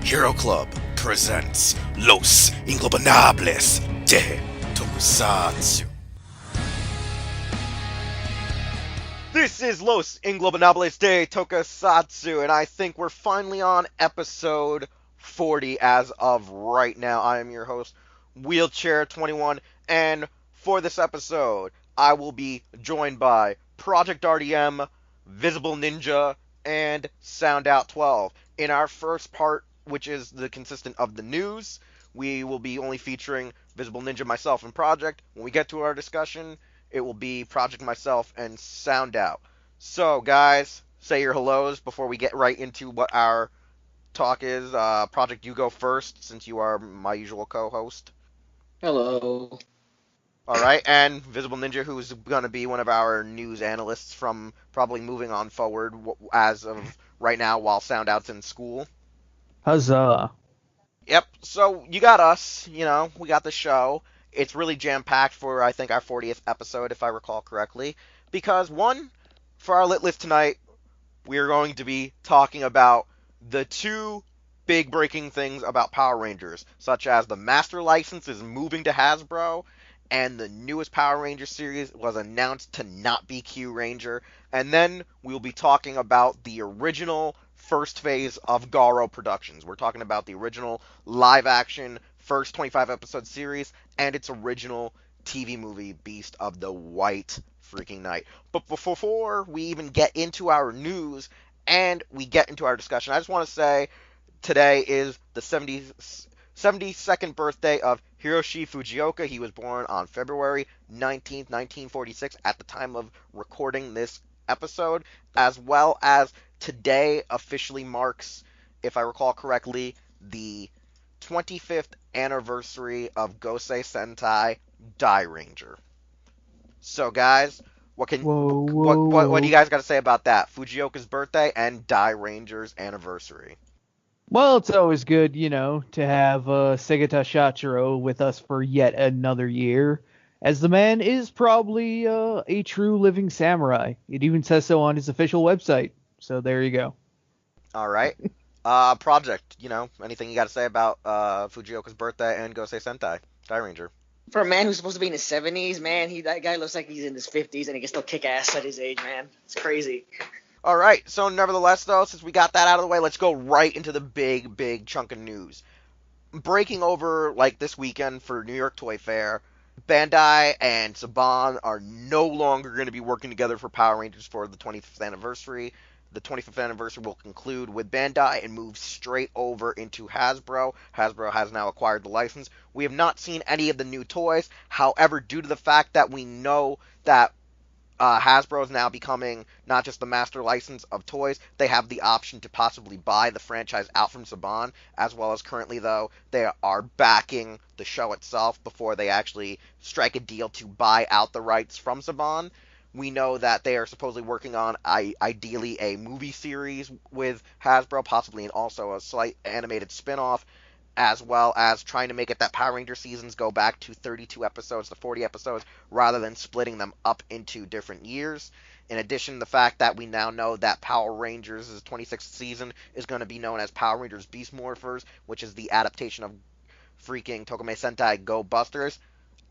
Hero Club presents Los Ingobernables de Tokusatsu. This is Los Ingobernables de Tokusatsu, and I think we're finally on episode 40 as of right now. I am your host, Wheelchair21, and for this episode, I will be joined by Project RDM, Visibleninja, and SoundOut12. In our first part, which is the consistent of the news, we will be only featuring Visibleninja, myself, and Project. When we get to our discussion, it will be Project, myself, and SoundOut. So, guys, say your hellos before we get right into what our talk is. Project, you go first, since you are my usual co-host. Hello. Alright, and Visibleninja, who's going to be one of our news analysts from probably moving on forward as of right now while SoundOut's in school. Huzzah. Yep, so you got us, we got the show. It's really jam-packed for, I think, our 40th episode, if I recall correctly. Because, one, for our lit list tonight, we're going to be talking about the two big breaking things about Power Rangers, such as the Master License is moving to Hasbro, and the newest Power Ranger series was announced to not be Q Ranger. And then we'll be talking about the original first phase of Garo Productions. We're talking about the original live-action first 25-episode series and its original TV movie, Beast of the White freaking Night. But before we even get into our news and we get into our discussion, I just want to say today is the 72nd birthday of Hiroshi Fujioka. He was born on February 19th, 1946, at the time of recording this episode, as well as today officially marks, if I recall correctly, the 25th anniversary of Gosei Sentai Die Ranger. So, guys, what do you guys got to say about that? Fujioka's birthday and Die Ranger's anniversary. Well, it's always good, to have Segata Shachiro with us for yet another year, as the man is probably a true living samurai. It even says so on his official website. So there you go. All right. Project, anything you got to say about Fujioka's birthday and Gosei Sentai Die Ranger? For a man who's supposed to be in his 70s, man, that guy looks like he's in his 50s and he can still kick ass at his age, man. It's crazy. All right, so nevertheless, though, since we got that out of the way, let's go right into the big chunk of news. Breaking over, this weekend for New York Toy Fair, Bandai and Saban are no longer going to be working together for Power Rangers for the 25th anniversary. The 25th anniversary will conclude with Bandai and move straight over into Hasbro. Hasbro has now acquired the license. We have not seen any of the new toys. However, due to the fact that we know that Hasbro is now becoming not just the master license of toys, they have the option to possibly buy the franchise out from Saban, as well as currently, though, they are backing the show itself before they actually strike a deal to buy out the rights from Saban. We know that they are supposedly working on, ideally, a movie series with Hasbro, possibly, and also a slight animated spin-off, as well as trying to make it that Power Ranger seasons go back to 32 episodes to 40 episodes, rather than splitting them up into different years. In addition, the fact that we now know that Power Rangers' 26th season is going to be known as Power Rangers Beast Morphers, which is the adaptation of freaking Tokumei Sentai Go Busters.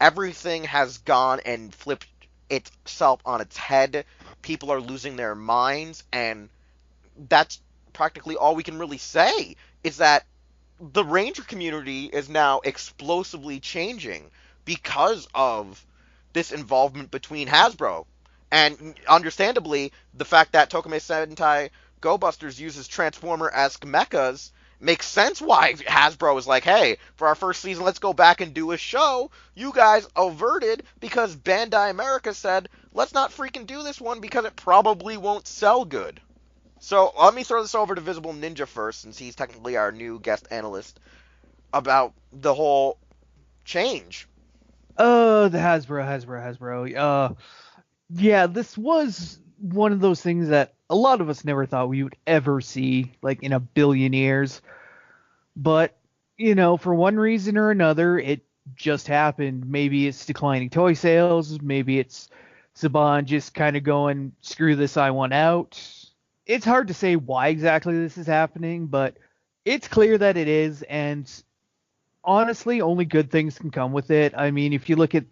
Everything has gone and flipped itself on its head. People are losing their minds, and that's practically all we can really say, is that the Ranger community is now explosively changing because of this involvement between Hasbro. And understandably, the fact that Tokumei Sentai Go Busters uses Transformer-esque mechas makes sense why Hasbro is like, hey, for our first season, let's go back and do a show. You guys averted because Bandai America said, let's not freaking do this one because it probably won't sell good. So let me throw this over to Visibleninja first, since he's technically our new guest analyst, about the whole change. The Hasbro. Yeah, this was one of those things that a lot of us never thought we would ever see, in a billion years. But, for one reason or another, it just happened. Maybe it's declining toy sales. Maybe it's Saban just kind of going, screw this, I want out. It's hard to say why exactly this is happening, but It's clear that it is, and honestly, only good things can come with it. I mean, if you look at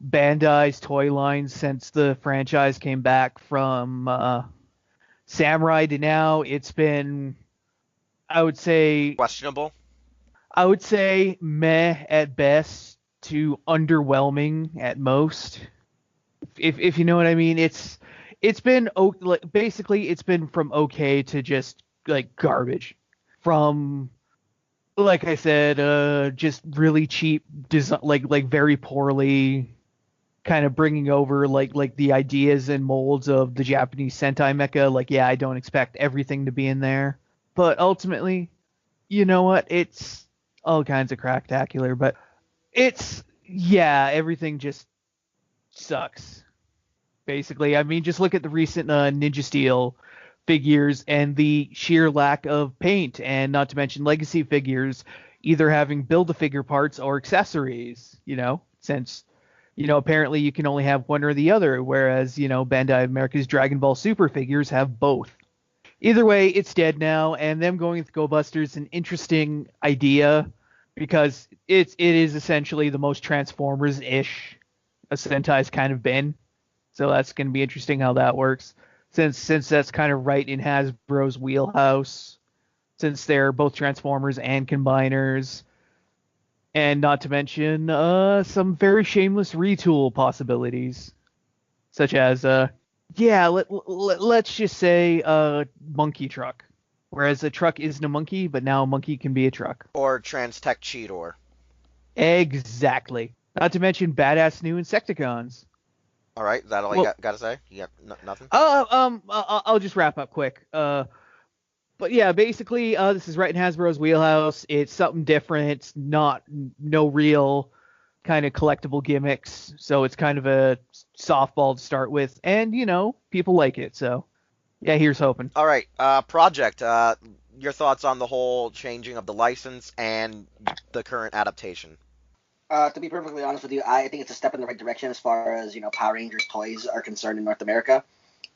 Bandai's toy line since the franchise came back from Samurai to now, it's been, I would say, Questionable. meh at best to underwhelming at most. If you know what I mean, it's been like basically it's been from okay to just like garbage. From like I said, just really cheap design, like very poorly kind of bringing over like the ideas and molds of the Japanese Sentai mecha. Like, yeah, I don't expect everything to be in there, but ultimately, you know what? It's all kinds of cracktacular, but it's yeah, everything just sucks. Basically, I mean, just look at the recent Ninja Steel figures and the sheer lack of paint, and not to mention legacy figures either having build-a-figure parts or accessories. Since apparently you can only have one or the other, whereas Bandai America's Dragon Ball Super figures have both. Either way, it's dead now, and them going with Go Busters an interesting idea because it is essentially the most Transformers-ish a Sentai's kind of been. So that's going to be interesting how that works, since that's kind of right in Hasbro's wheelhouse, since they're both Transformers and combiners, and not to mention some very shameless retool possibilities, such as let's just say monkey truck, whereas a truck isn't a monkey, but now a monkey can be a truck. Or Trans-Tech Cheetor. Exactly. Not to mention badass new Insecticons. All right, is that all you Well, got to say? You got nothing? I'll just wrap up quick. But yeah, basically, this is right in Hasbro's wheelhouse. It's something different. It's not no real kind of collectible gimmicks, so it's kind of a softball to start with, and people like it. So yeah, here's hoping. All right, Project. Your thoughts on the whole changing of the license and the current adaptation? To be perfectly honest with you, I think it's a step in the right direction as far as Power Rangers toys are concerned in North America.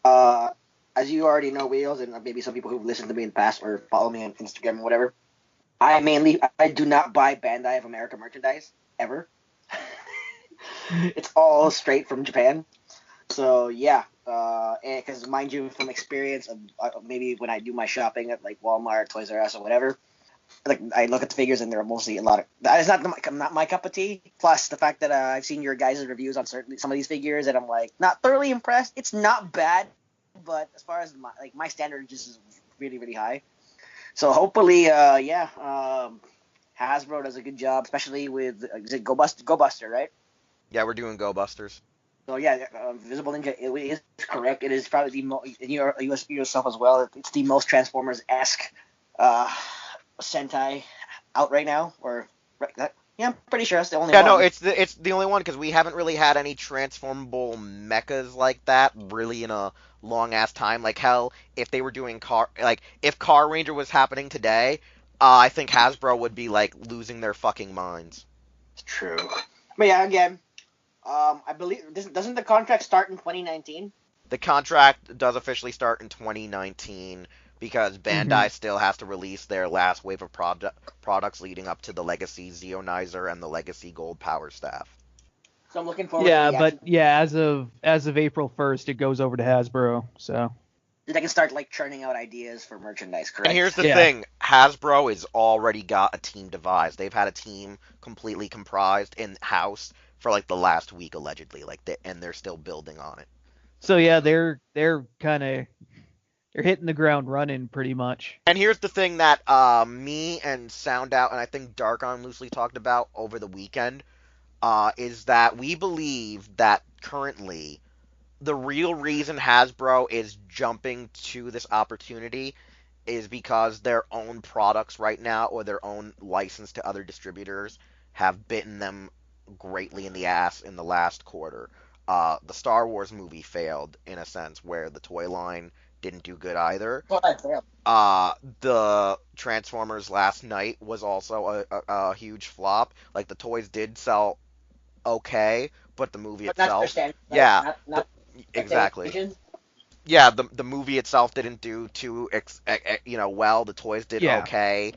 Uh, as you already know, Wheels, and maybe some people who've listened to me in the past or follow me on Instagram or whatever, I do not buy Bandai of America merchandise ever. It's all straight from Japan. So yeah, because mind you, from experience of maybe when I do my shopping at like Walmart, Toys R Us, or whatever, like I look at the figures and they're mostly a lot of that is not my cup of tea. Plus the fact that I've seen your guys' reviews on some of these figures and I'm like not thoroughly impressed. It's not bad, but as far as my standard just is really really high. So hopefully, Hasbro does a good job, especially with is it Go Buster, right? Yeah, we're doing Go Busters. So yeah, Visibleninja it is correct. It is probably the most yourself as well. It's the most Transformers esque Sentai out right now, or yeah, I'm pretty sure that's the only Yeah, one. no, it's the only one because we haven't really had any transformable mechas like that really in a long ass time. Like hell, if they were doing if Car Ranger was happening today, I think Hasbro would be like losing their fucking minds. It's true. But yeah, again, I believe doesn't the contract start in 2019? The contract does officially start in 2019 because Mm-hmm. Bandai still has to release their last wave of products leading up to the Legacy Zeonizer and the Legacy Gold Power Staff. So I'm looking forward to Yeah, the but action. yeah, as of April 1st, it goes over to Hasbro. So They can start like churning out ideas for merchandise, And correct? here's the yeah. thing, Hasbro has already got a team devised. They've had a team completely comprised in house for like the last week allegedly, and they're still building on it. So yeah, they're kind of they're hitting the ground running pretty much. And here's the thing that me and Sound Out and I think Darkon loosely talked about over the weekend is that we believe that currently the real reason Hasbro is jumping to this opportunity is because their own products right now or their own license to other distributors have bitten them greatly in the ass in the last quarter. The Star Wars movie failed in a sense where the toy line didn't do good either. Well, that's fair. The Transformers Last Night was also a huge flop. Like the toys did sell okay, but the movie But not itself, understand, right? yeah, Not the, exactly. expectations. yeah, the movie itself didn't do too well. The toys did Yeah. okay,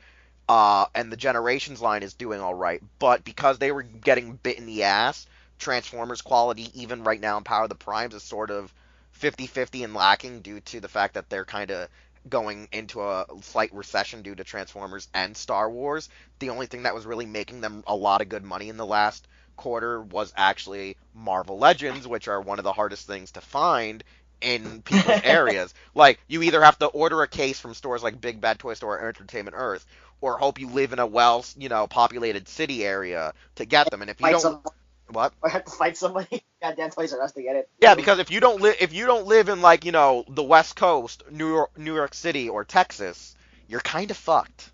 and the Generations line is doing all right. But because they were getting bit in the ass, Transformers quality even right now in Power of the Primes is sort of 50-50 and lacking due to the fact that they're kind of going into a slight recession due to Transformers and Star Wars. The only thing that was really making them a lot of good money in the last quarter was actually Marvel Legends, which are one of the hardest things to find in people's areas. Like, you either have to order a case from stores like Big Bad Toy Store or Entertainment Earth, or hope you live in a populated city area to get them. And if you Fight don't, some. what? I have to fight somebody. Goddamn Toys R Us to get it. Yeah, Really. because if you don't live in like the West Coast, New York City, or Texas, you're kind of fucked.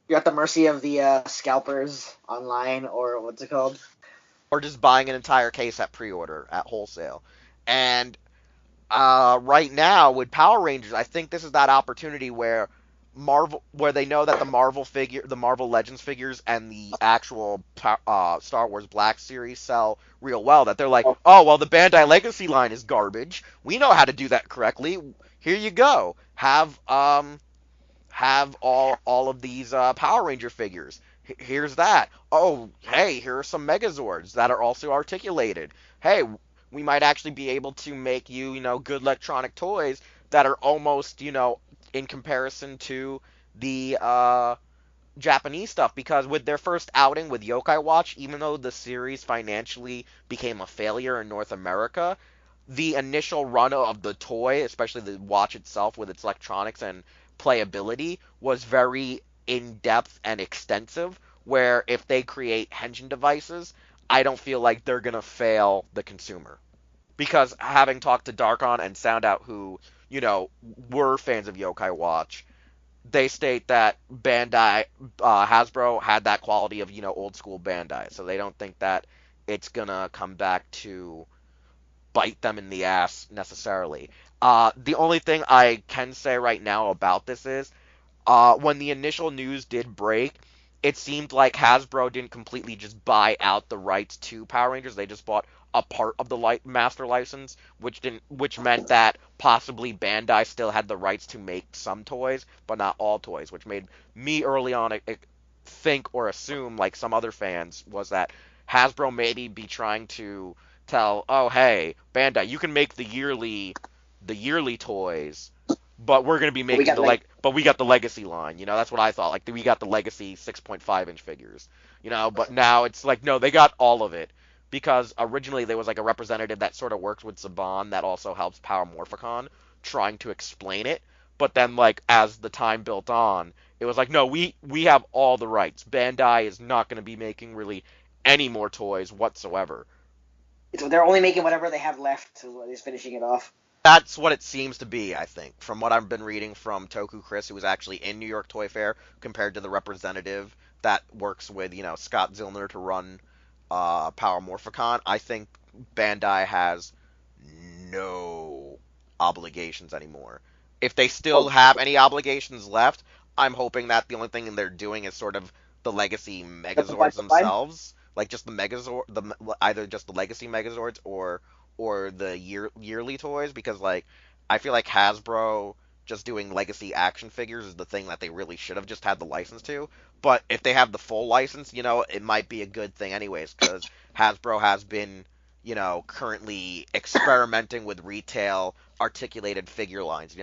You're at the mercy of the scalpers online, or what's it called? Or just buying an entire case at pre-order at wholesale. And right now with Power Rangers, I think this is that opportunity where where they know that the Marvel Legends figures and the actual Star Wars Black Series sell real well. That they're like, Oh, oh well, the Bandai Legacy line is garbage. We know how to do that correctly. Here you go. Have all of these Power Ranger figures. Here's that. Oh, hey, here are some Megazords that are also articulated. Hey, we might actually be able to make good electronic toys that are almost, in comparison to the Japanese stuff, because with their first outing with Yokai Watch, even though the series financially became a failure in North America, the initial run of the toy, especially the watch itself with its electronics and playability, was very in depth and extensive. Where if they create Henshin devices, I don't feel like they're gonna fail the consumer. Because having talked to Darkon and Sound Out, who were fans of Yokai Watch, they state that Hasbro had that quality of old school Bandai, so they don't think that it's gonna come back to bite them in the ass necessarily. The only thing I can say right now about this is when the initial news did break, it seemed like Hasbro didn't completely just buy out the rights to Power Rangers. They just bought a part of the master license, which meant that possibly Bandai still had the rights to make some toys, but not all toys, which made me early on think or assume, like some other fans, was that Hasbro maybe be trying to tell, oh hey, Bandai, you can make the yearly toys, but we're going to be we making got like but we got the legacy line. That's what I thought. Like we got the legacy 6.5-inch figures. But now it's like no, they got all of it because originally there was like a representative that sort of works with Saban that also helps Power Morphicon trying to explain it. But then like as the time built on, it was like no, we have all the rights. Bandai is not going to be making really any more toys whatsoever. they're only making whatever they have left. So he's finishing it off. That's what it seems to be, I think, from what I've been reading from Toku Chris, who was actually in New York Toy Fair, compared to the representative that works with, Scott Zillner to run Power Morphicon. I think Bandai has no obligations anymore. If they still Oh, have any obligations left, I'm hoping that the only thing they're doing is sort of the legacy that's Megazords the line. themselves, like just the Megazord, either just the legacy Megazords or the yearly toys, because like I feel like Hasbro just doing legacy action figures is the thing that they really should have just had the license to. But if they have the full license, it might be a good thing anyways, because Hasbro has been, currently experimenting with retail articulated figure lines,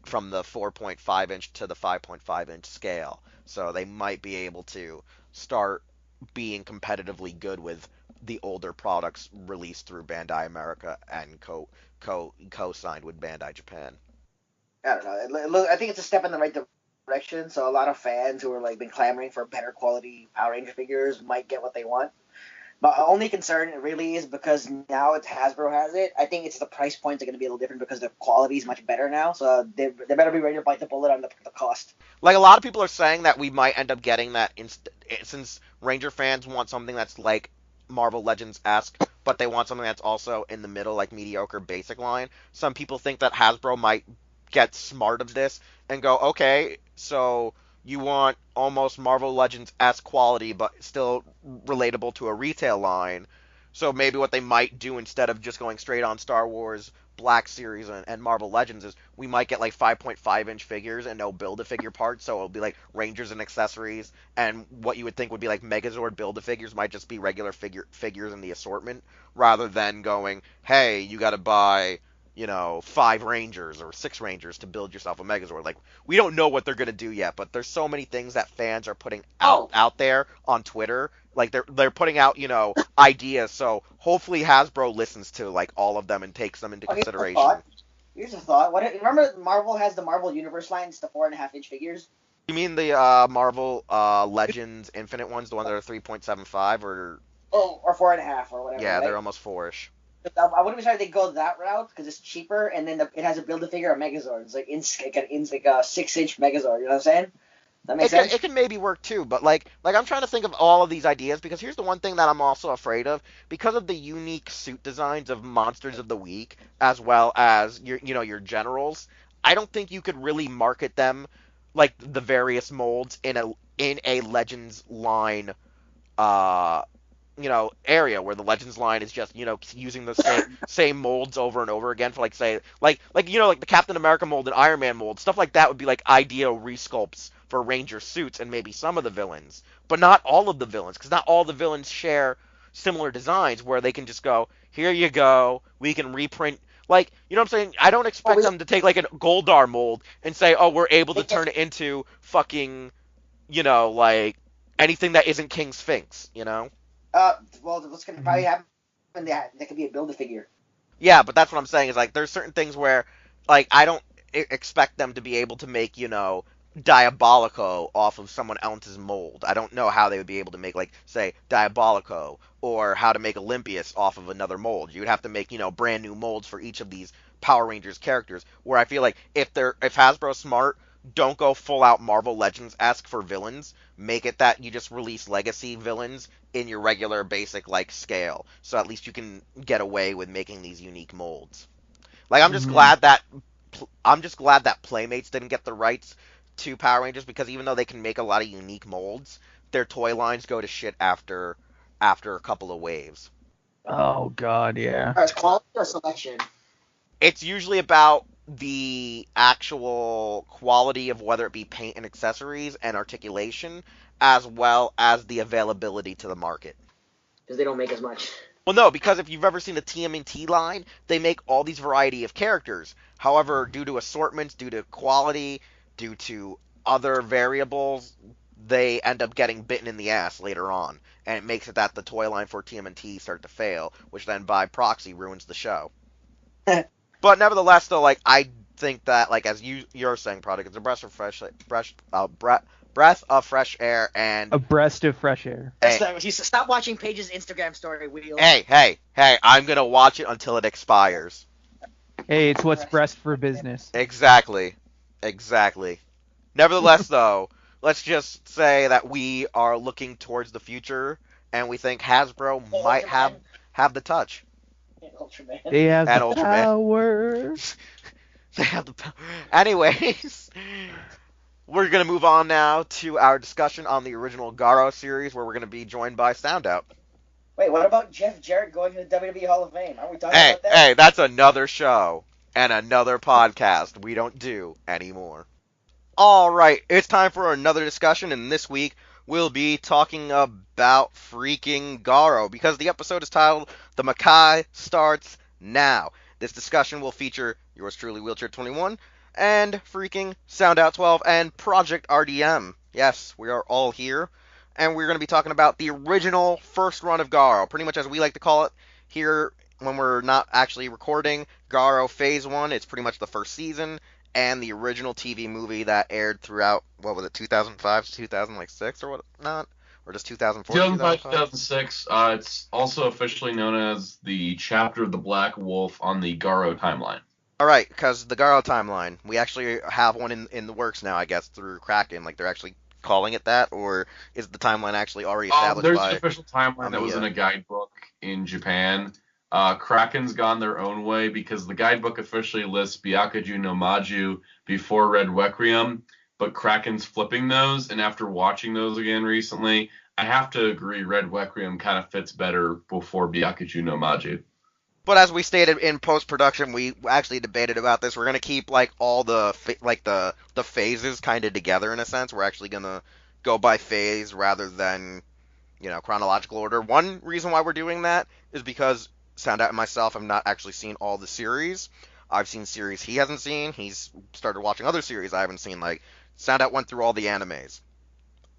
from the 4.5 inch to the 5.5 inch scale. So they might be able to start being competitively good with the older products released through Bandai America and co-signed with Bandai Japan. I don't know. I think it's a step in the right direction. So a lot of fans who are like been clamoring for better quality Power Ranger figures might get what they want. My only concern really is because now it's Hasbro has it. I think it's the price points are going to be a little different because the quality is much better now. So they better be ready to bite the bullet on the cost. Like a lot of people are saying that we might end up getting that since Ranger fans want something that's like Marvel Legends esque, but they want something that's also in the middle, like mediocre basic line. Some people think that Hasbro might get smart of this and go, okay, so you want almost Marvel Legends esque quality, but still relatable to a retail line. So maybe what they might do instead of just going straight on Star Wars Black Series and Marvel Legends is we might get like 5.5-inch figures and no Build-A-Figure parts, so it'll be like Rangers and accessories, and what you would think would be like Megazord Build-A-Figures might just be regular figures in the assortment, rather than going, hey, you got to buy 5 Rangers or 6 Rangers to build yourself a Megazord. Like, we don't know what they're gonna do yet, but there's so many things that fans are putting out there on Twitter. Like they're putting out ideas. So hopefully Hasbro listens to like all of them and takes them into consideration. Here's a thought. Remember Marvel has the Marvel Universe lines, the 4.5-inch figures? You mean the Marvel Legends Infinite ones, the ones that are 3.75 or? Oh, or 4.5 or whatever. Yeah, right? they're almost 4-ish. I wouldn't be sorry if they go that route because it's cheaper, and then it has a Build-A-Figure of Megazord. It's like like a 6-inch Megazord. You know what I'm saying? That makes sense. It can maybe work too, but like I'm trying to think of all of these ideas because here's the one thing that I'm also afraid of because of the unique suit designs of Monsters of the Week as well as your generals. I don't think you could really market them like the various molds in a Legends line uh area where the Legends line is just, using the same molds over and over again for like say like the Captain America mold and Iron Man mold, stuff like that would be like ideal resculpts for Ranger suits and maybe some of the villains, but not all of the villains, because not all the villains share similar designs where they can just go, here you go, we can reprint. Like, you know what I'm saying? I don't expect them to take like a Goldar mold and say, oh, we're able to turn it into fucking, like anything that isn't King Sphinx, Well, what's going to probably happen? That could be a Build-A-Figure. Yeah, but that's what I'm saying is like there's certain things where like I don't expect them to be able to make, Diabolico off of someone else's mold. I don't know how they would be able to make like say Diabolico or how to make Olympius off of another mold. You would have to make, brand new molds for each of these Power Rangers characters, where I feel like if Hasbro's smart, don't go full out Marvel Legends-esque for villains. Make it that you just release legacy villains in your regular basic like scale, so at least you can get away with making these unique molds. Like I'm just glad that Playmates didn't get the rights to Power Rangers, because even though they can make a lot of unique molds, their toy lines go to shit after a couple of waves. Oh God, yeah. As quality or selection? It's usually about the actual quality of whether it be paint and accessories and articulation, as well as the availability to the market. Because they don't make as much. Well, no, because if you've ever seen the TMNT line, they make all these variety of characters. However, due to assortments, due to quality, due to other variables, they end up getting bitten in the ass later on. And it makes it that the toy line for TMNT start to fail, which then by proxy ruins the show. But nevertheless, though, like I think that, like as you're saying, product, it's a breath of fresh air and A breast of fresh air. Hey, Stop watching Paige's Instagram story, Wheels. hey! I'm gonna watch it until it expires. Hey, it's what's breast for business. Exactly. Nevertheless, though, let's just say that we are looking towards the future, and we think Hasbro might have the touch. Ultraman. They have And the Ultraman. power. They have the power. Anyways, we're going to move on now to our discussion on the original Garo series, where we're going to be joined by Soundout. Wait, what about Jeff Jarrett going to the WWE Hall of Fame? Are we talking about that? Hey, that's another show and another podcast we don't do anymore. All right, it's time for another discussion, and this week we'll be talking about freaking Garo, because the episode is titled The Makai Starts Now. This discussion will feature yours truly, Wheelchair 21, and freaking Soundout 12, and Project RDM. Yes, we are all here, and we're going to be talking about the original first run of Garo, pretty much as we like to call it here when we're not actually recording. Garo Phase 1, it's pretty much the first season, and the original TV movie that aired throughout, what was it, 2005 to 2006 or whatnot? Or just 2004 2005, 2006. It's also officially known as the chapter of the Black Wolf on the Garo timeline. All right, because the Garo timeline, we actually have one in the works now, I guess, through Kraken. Like, they're actually calling it that, or is the timeline actually already established There's by an official timeline that was in a guidebook in Japan. Kraken's gone their own way because the guidebook officially lists Byakuju no Maju before Red Requiem, but Kraken's flipping those, and after watching those again recently, I have to agree Red Requiem kind of fits better before Byakuju no Maju. But as we stated in post production, we actually debated about this. We're gonna keep like all the phases kind of together in a sense. We're actually gonna go by phase rather than chronological order. One reason why we're doing that is because Sound and myself have not actually seen all the series. I've seen series he hasn't seen. He's started watching other series I haven't seen. Like Sound went through all the animes.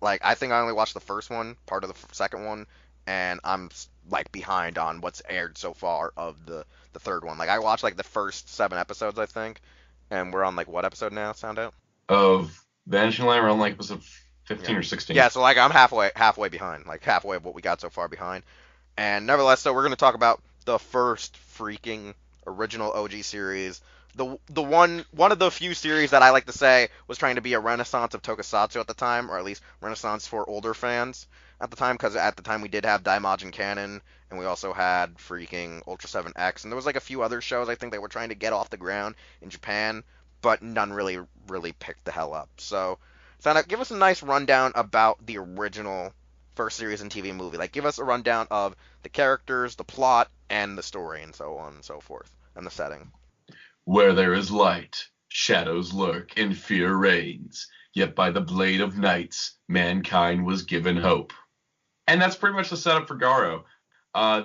Like I think I only watched the first one, part of the second one, and I'm like behind on what's aired so far of the third one. Like I watched like the first 7 episodes, I think, and we're on like what episode now? Sound out? Of Vanishing Line, we're on like episode 15 Yeah. or 16. Yeah, so like I'm halfway behind, like halfway of what we got so far behind. And nevertheless, so we're going to talk about the first freaking original OG series. The one of the few series that I like to say was trying to be a renaissance of Tokusatsu at the time, or at least renaissance for older fans at the time, because at the time we did have Daimajin Canon, and we also had freaking Ultra 7X, and there was like a few other shows I think they were trying to get off the ground in Japan, but none really picked the hell up. So, Sana, give us a nice rundown about the original first series and TV movie. Like, give us a rundown of the characters, the plot, and the story, and so on and so forth, and the setting. Where there is light, shadows lurk, and fear reigns. Yet by the blade of nights, mankind was given hope. And that's pretty much the setup for Garo.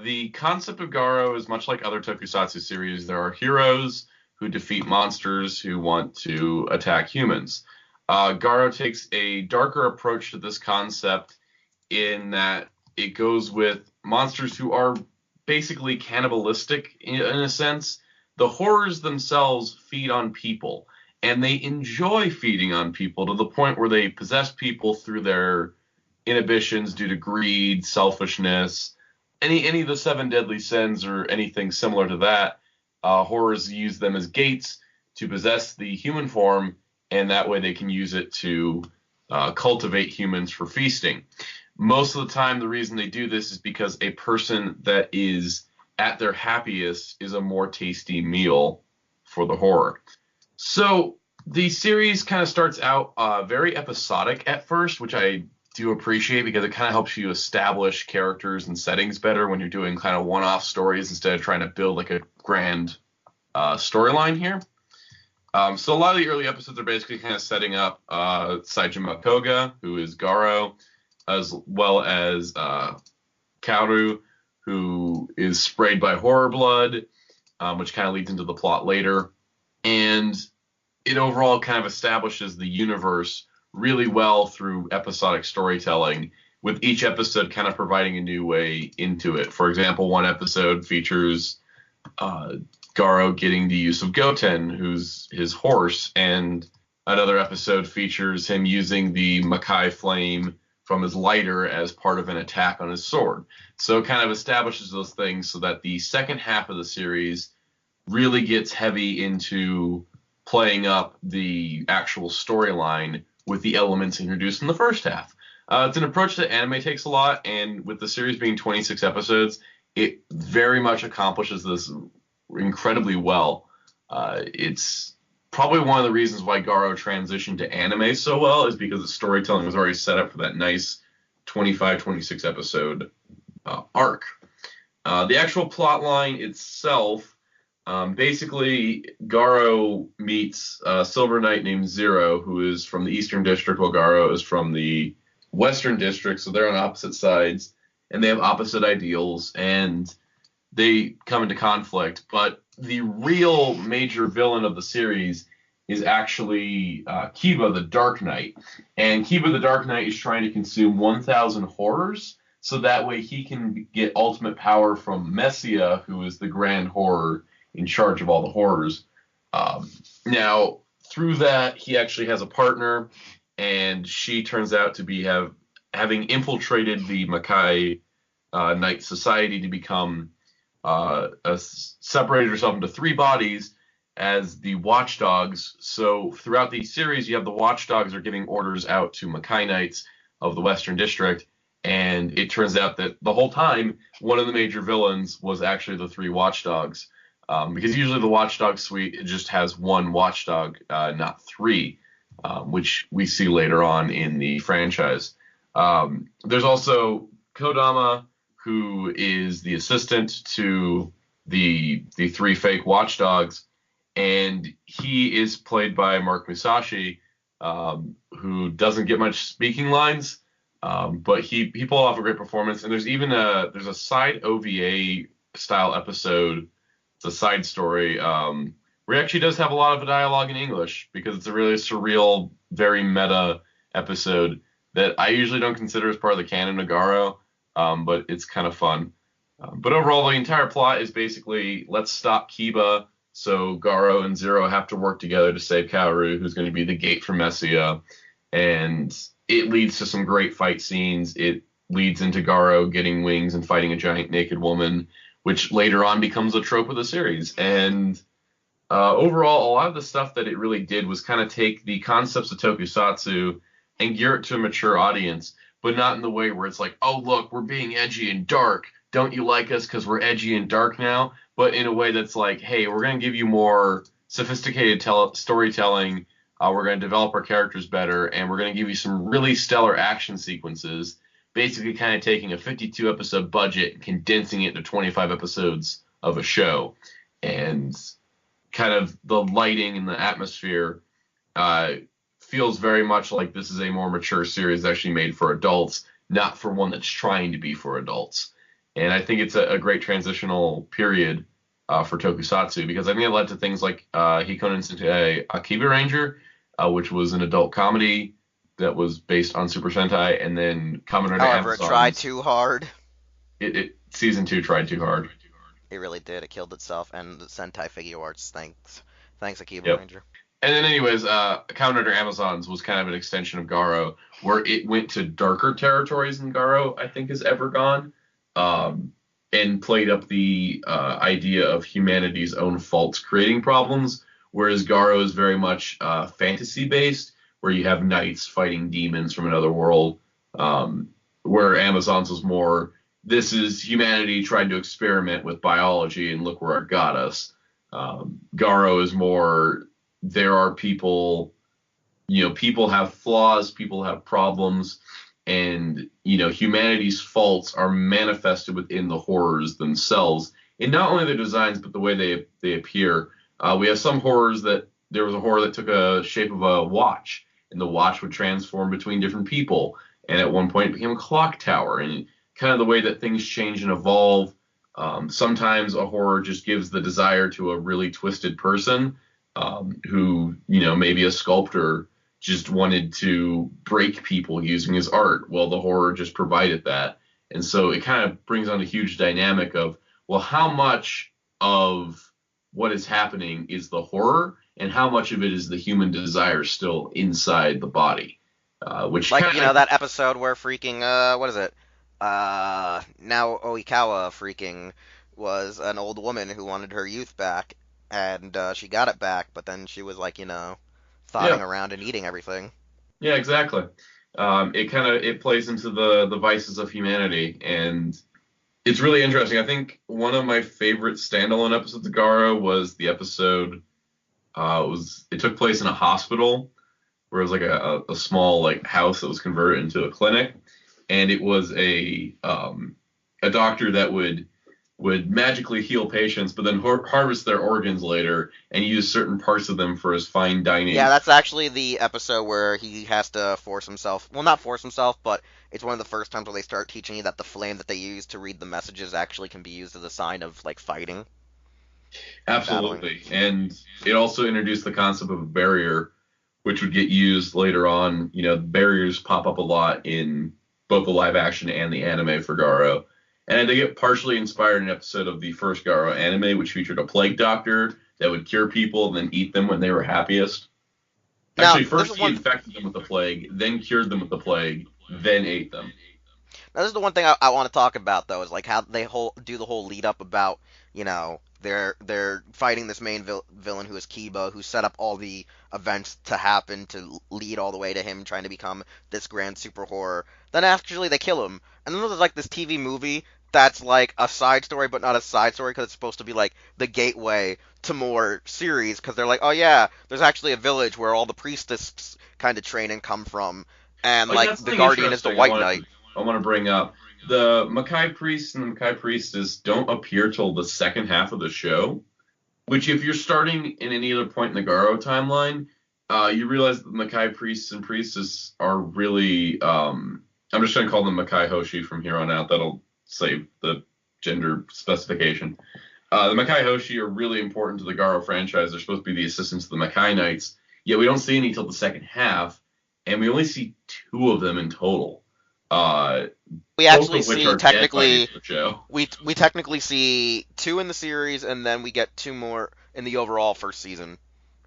The concept of Garo is much like other Tokusatsu series. There are heroes who defeat monsters who want to attack humans. Garo takes a darker approach to this concept in that it goes with monsters who are basically cannibalistic in a sense. The horrors themselves feed on people, and they enjoy feeding on people to the point where they possess people through their inhibitions due to greed, selfishness, any of the 7 deadly sins or anything similar to that. Horrors use them as gates to possess the human form, and that way they can use it to cultivate humans for feasting. Most of the time, the reason they do this is because a person that is at their happiest is a more tasty meal for the horror. So the series kind of starts out very episodic at first, which I do appreciate because it kind of helps you establish characters and settings better when you're doing kind of one-off stories instead of trying to build like a grand storyline here. So a lot of the early episodes are basically kind of setting up Saijima Koga, who is Garo, as well as Kaoru, who is sprayed by horror blood, which kind of leads into the plot later. And it overall kind of establishes the universe really well through episodic storytelling, with each episode kind of providing a new way into it. For example, one episode features Garo getting the use of Goten, who's his horse, and another episode features him using the Makai flame from his lighter as part of an attack on his sword. So it kind of establishes those things so that the second half of the series really gets heavy into playing up the actual storyline with the elements introduced in the first half. It's an approach that anime takes a lot, and with the series being 26 episodes, it very much accomplishes this incredibly well. It's probably one of the reasons why Garo transitioned to anime so well, is because the storytelling was already set up for that nice 25, 26 episode arc. The actual plot line itself, basically Garo meets a Silver Knight named Zero, who is from the Eastern District, while Garo is from the Western District, so they're on opposite sides, and they have opposite ideals, and they come into conflict. But the real major villain of the series is actually Kiba the Dark Knight. And Kiba the Dark Knight is trying to consume 1,000 horrors, so that way he can get ultimate power from Messia, who is the Grand Horror in charge of all the horrors. Now, through that, he actually has a partner, and she turns out to be having infiltrated the Makai Knight Society to become separated herself into 3 bodies as the Watchdogs. So throughout the series, you have the Watchdogs are giving orders out to Makai Knights of the Western District, and it turns out that the whole time, one of the major villains was actually the 3 Watchdogs, because usually the Watchdog suite just has 1 Watchdog, not 3, which we see later on in the franchise. There's also Kodama, who is the assistant to the three fake watchdogs, and he is played by Mark Musashi, who doesn't get much speaking lines, but he pulled off a great performance. And there's even there's a side OVA style episode. It's a side story where he actually does have a lot of dialogue in English, because it's a really surreal, very meta episode that I usually don't consider as part of the canon of Garo, but it's kind of fun. But overall, the entire plot is basically, let's stop Kiba, so Garo and Zero have to work together to save Kaoru, who's going to be the gate for Messia. And it leads to some great fight scenes. It leads into Garo getting wings and fighting a giant naked woman, which later on becomes a trope of the series. And overall, a lot of the stuff that it really did was kind of take the concepts of Tokusatsu and gear it to a mature audience, but not in the way where it's like, oh, look, we're being edgy and dark. Don't you like us because we're edgy and dark now? But in a way that's like, hey, we're going to give you more sophisticated storytelling. We're going to develop our characters better, and we're going to give you some really stellar action sequences, basically kind of taking a 52-episode budget and condensing it into 25 episodes of a show. And kind of the lighting and the atmosphere feels very much like this is a more mature series actually made for adults, not for one that's trying to be for adults. And I think it's a great transitional period for Tokusatsu, because I think it led to things like Hikonen Sentai Akiba Ranger, which was an adult comedy that was based on Super Sentai, and then Kamen Rider However, Amazons. it tried too hard. Season 2 tried too hard. It really did. It killed itself, and the Sentai.Figuarts. Thanks, Akiba Yep. Ranger. And then anyways, Kamen Rider Amazons was kind of an extension of Garo, where it went to darker territories than Garo, I think, has ever gone, and played up the idea of humanity's own faults creating problems, whereas Garo is very much fantasy-based, where you have knights fighting demons from another world, where Amazons was more, this is humanity trying to experiment with biology, and look where it got us. Garo is more, there are people, people have flaws, people have problems, and, humanity's faults are manifested within the horrors themselves, in not only their designs, but the way they appear. We have some horrors that, there was a horror that took a shape of a watch, and the watch would transform between different people, and at one point it became a clock tower, and kind of the way that things change and evolve. Sometimes a horror just gives the desire to a really twisted person, who, maybe a sculptor just wanted to break people using his art. Well, the horror just provided that. And so it kind of brings on a huge dynamic of, well, how much of what is happening is the horror, and how much of it is the human desire still inside the body? Which Like, kinda, that episode where freaking, what is it? Now Oikawa freaking was an old woman who wanted her youth back, and she got it back, but then she was like, thotting around and eating everything. Yeah, exactly. It plays into the vices of humanity, and it's really interesting. I think one of my favorite standalone episodes of Garo was the episode. It took place in a hospital, where it was like a small house that was converted into a clinic, and it was a doctor that would magically heal patients, but then harvest their organs later and use certain parts of them for his fine dining. Yeah, that's actually the episode where he has to force himself. Well, not force himself, but it's one of the first times where they start teaching you that the flame that they use to read the messages actually can be used as a sign of fighting. Absolutely. And it also introduced the concept of a barrier, which would get used later on. Barriers pop up a lot in both the live action and the anime for Garo. And they get partially inspired in an episode of the first Garo anime, which featured a plague doctor that would cure people and then eat them when they were happiest. Actually, first he infected them with the plague, then cured them with the plague, then ate them. Now, this is the one thing I want to talk about, though, is how they do the whole lead up about, they're fighting this main villain who is Kiba, who set up all the events to happen to lead all the way to him trying to become this grand super horror. Then actually they kill him, and then there's this TV movie that's a side story, but not a side story, because it's supposed to be the gateway to more series, because they're oh yeah, there's actually a village where all the priestess kind of train and come from, and the guardian is the White Knight. I want to bring up, the Makai Priest and the Makai Priestess don't appear till the second half of the show, which if you're starting in any other point in the Garo timeline, you realize that the Makai Priests and Priestess are really, I'm just going to call them Makai Hoshi from here on out. That'll save the gender specification. The Makai Hoshi are really important to the Garo franchise. They're supposed to be the assistants to the Makai Knights, yet we don't see any till the second half, and we only see 2 of them in total. We actually both of which see are technically dead by the show. we technically see 2 in the series, and then we get 2 more in the overall first season,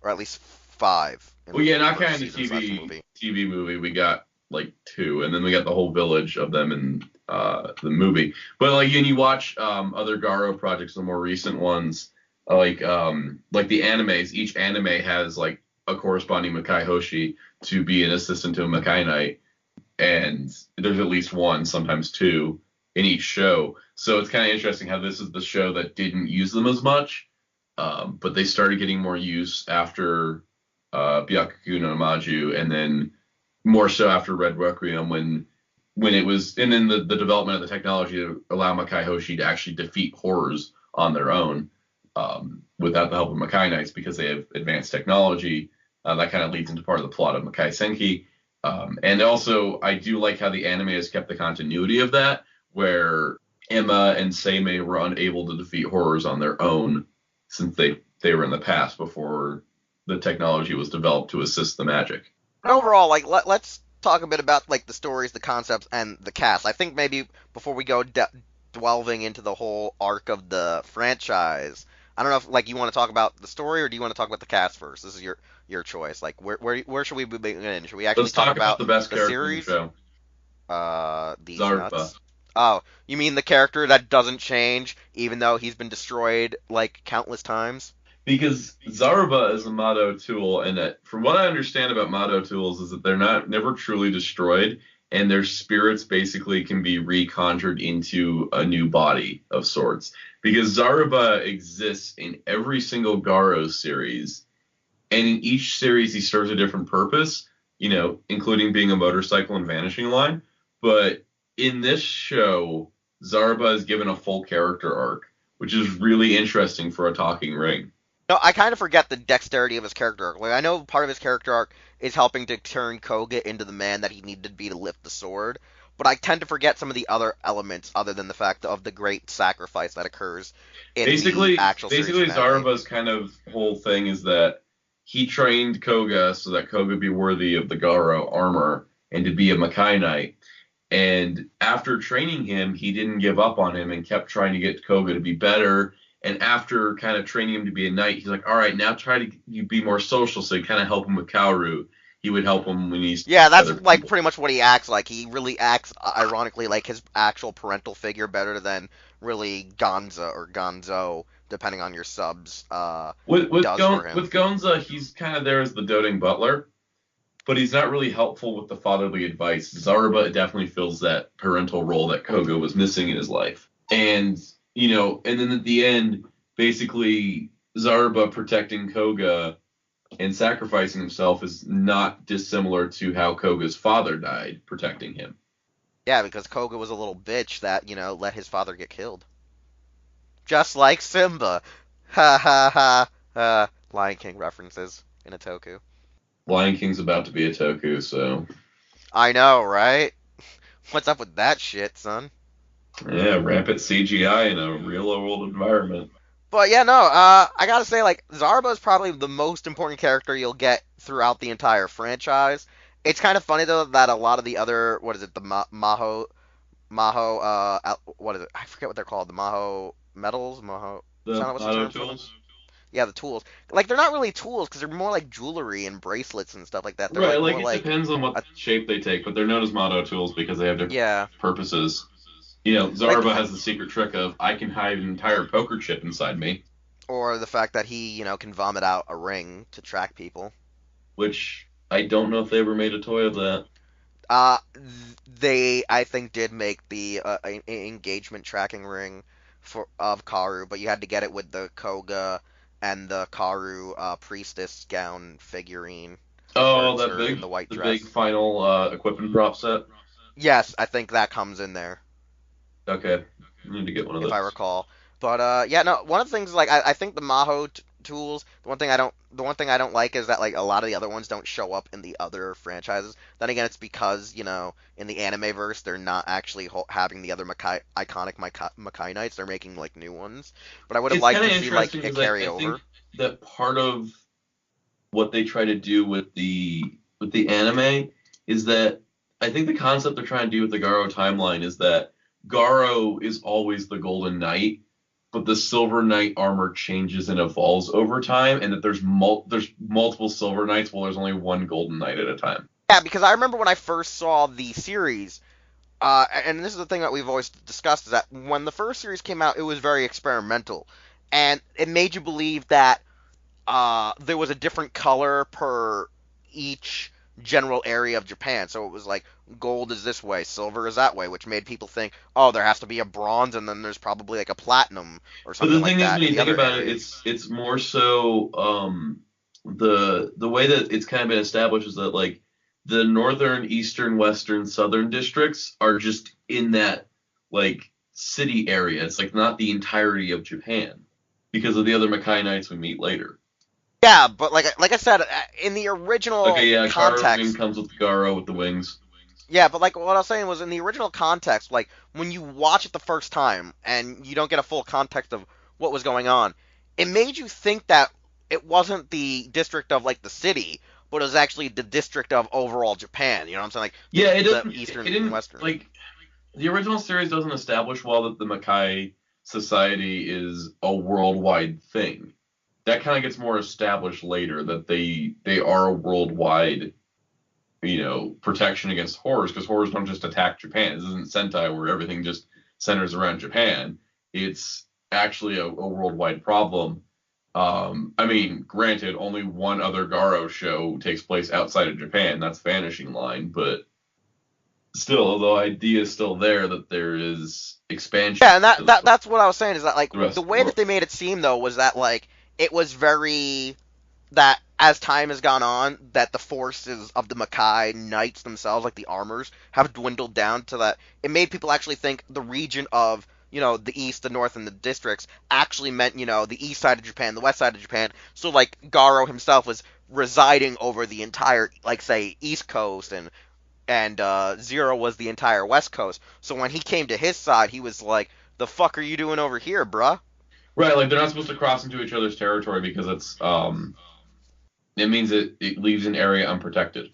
or at least 5. Well, yeah, not first counting the season / movie. TV movie. We got like 2, and then we got the whole village of them in the movie. But like, when you watch other Garo projects, the more recent ones, like the animes, each anime has like a corresponding Makai Hoshi to be an assistant to a Makai Knight, and there's at least 1, sometimes 2 in each show. So it's kind of interesting how this is the show that didn't use them as much, but they started getting more use after Byakugan no Maju, and then more so after Red Requiem when it was, and then the development of the technology to allow Makai Hoshi to actually defeat horrors on their own without the help of Makai Knights because they have advanced technology. That kind of leads into part of the plot of Makai Senki. And also, I do like how the anime has kept the continuity of that, where Emma and Seimei were unable to defeat horrors on their own since they were in the past before the technology was developed to assist the magic. Overall, like let's talk a bit about like the stories, the concepts, and the cast. I think maybe before we go delving into the whole arc of the franchise, I don't know if like you want to talk about the story or do you want to talk about the cast first? This is your choice. Like where should we begin? Should we actually Let's talk about the best the character series? in the show. These Zarpa. nuts. Oh, you mean the character that doesn't change even though he's been destroyed like countless times? Because Zaruba is a Mado tool, and that, from what I understand about Mado tools, is that they're never truly destroyed, and their spirits basically can be reconjured into a new body of sorts. Because Zaruba exists in every single Garo series, and in each series he serves a different purpose, including being a motorcycle and vanishing line. But in this show, Zaruba is given a full character arc, which is really interesting for a talking ring. No, I kind of forget the dexterity of his character arc. Like, I know part of his character arc is helping to turn Koga into the man that he needed to be to lift the sword, but I tend to forget some of the other elements other than the fact of the great sacrifice that occurs in the actual series. Basically, Zaruba's kind of whole thing is that he trained Koga so that Koga be worthy of the Garo armor and to be a Makai Knight. And after training him, he didn't give up on him and kept trying to get Koga to be better. And after kind of training him to be a knight, he's like, all right, now try to be more social. So he kind of help him with Kaoru. He would help him when he's... Yeah, that's like pretty much what he acts like. He really acts, ironically, like his actual parental figure better than really Gonza or Gonzo, depending on your subs, with Gonza, he's kind of there as the doting butler, but he's not really helpful with the fatherly advice. Zaruba definitely fills that parental role that Koga was missing in his life. And... and then at the end, basically, Zaruba protecting Koga and sacrificing himself is not dissimilar to how Koga's father died, protecting him. Yeah, because Koga was a little bitch that, let his father get killed. Just like Simba. Ha ha ha. Lion King references in a toku. Lion King's about to be a toku, so... I know, right? What's up with that shit, son? Yeah, rampant CGI in a real-world environment. But yeah, no, I gotta say, like, Zaruba is probably the most important character you'll get throughout the entire franchise. It's kind of funny, though, that a lot of the other, what is it, the Maho, what is it? I forget what they're called, the Maho medals? The Maho tools? Yeah, the tools. Like, they're not really tools, because they're more like jewelry and bracelets and stuff like that. They're right, it depends on what shape they take, but they're known as Mado tools because they have different purposes. Zaruba has the secret trick of, I can hide an entire poker chip inside me. Or the fact that he, can vomit out a ring to track people. Which, I don't know if they ever made a toy of that. They, I think, did make the engagement tracking ring of Karu, but you had to get it with the Koga and the Karu priestess gown figurine. Oh, the white dress. Big final equipment prop set? Yes, I think that comes in there. Okay, I need to get one of if I those. recall. But yeah, no. One of the things like I think the Maho tools. The one thing I don't like is that like a lot of the other ones don't show up in the other franchises. Then again, it's because in the anime verse they're not actually having the other iconic Makai Knights. They're making like new ones. But I would have It's liked kind to of see like interesting it because carry I think over. that part of what they try to do with the anime is that I think the concept they're trying to do with the Garo timeline is that Garo is always the Golden Knight, but the Silver Knight armor changes and evolves over time, and that there's multiple Silver Knights while there's only one Golden Knight at a time. Yeah, because I remember when I first saw the series. And this is the thing that we've always discussed is that when the first series came out, it was very experimental, and it made you believe that there was a different color per each general area of Japan. So it was like gold is this way, silver is that way, which made people think, oh, there has to be a bronze, and then there's probably like a platinum or But something the like thing is, that when in you the think other about it, areas. it's more so the way that it's kind of been established is that like the northern, eastern, western, southern districts are just in that like city area. It's like not the entirety of Japan because of the other Makai Knights we meet later. Yeah, but like I said, in the Okay, original yeah, Garo Wing context, comes with Garo with the wings. yeah, but like what I was saying was in the original context, like when you watch it the first time and you don't get a full context of what was going on, it made you think that it wasn't the district of like the city, but it was actually the district of overall Japan. You know what I'm saying? Like Yeah, the it eastern and didn't western. like the original series doesn't establish well that the Makai society is a worldwide thing. That kind of gets more established later that they are a worldwide, protection against horrors because horrors don't just attack Japan. This isn't Sentai where everything just centers around Japan. It's actually a worldwide problem. I mean, granted, only one other Garo show takes place outside of Japan. That's Vanishing Line, but still, the idea is still there that there is expansion Yeah, and to that's what I was saying is that like the the rest of the way that world. they made it seem though was that like it was very that as time has gone on, that the forces of the Makai Knights themselves, like the armors, have dwindled down to that. It made people actually think the region of the east, the north, and the districts actually meant the east side of Japan, the west side of Japan. So like Garo himself was residing over the entire, like say, east coast, and Zero was the entire west coast. So when he came to his side, he was like, "The fuck are you doing over here, bruh?" Right, like they're not supposed to cross into each other's territory because it means it leaves an area unprotected.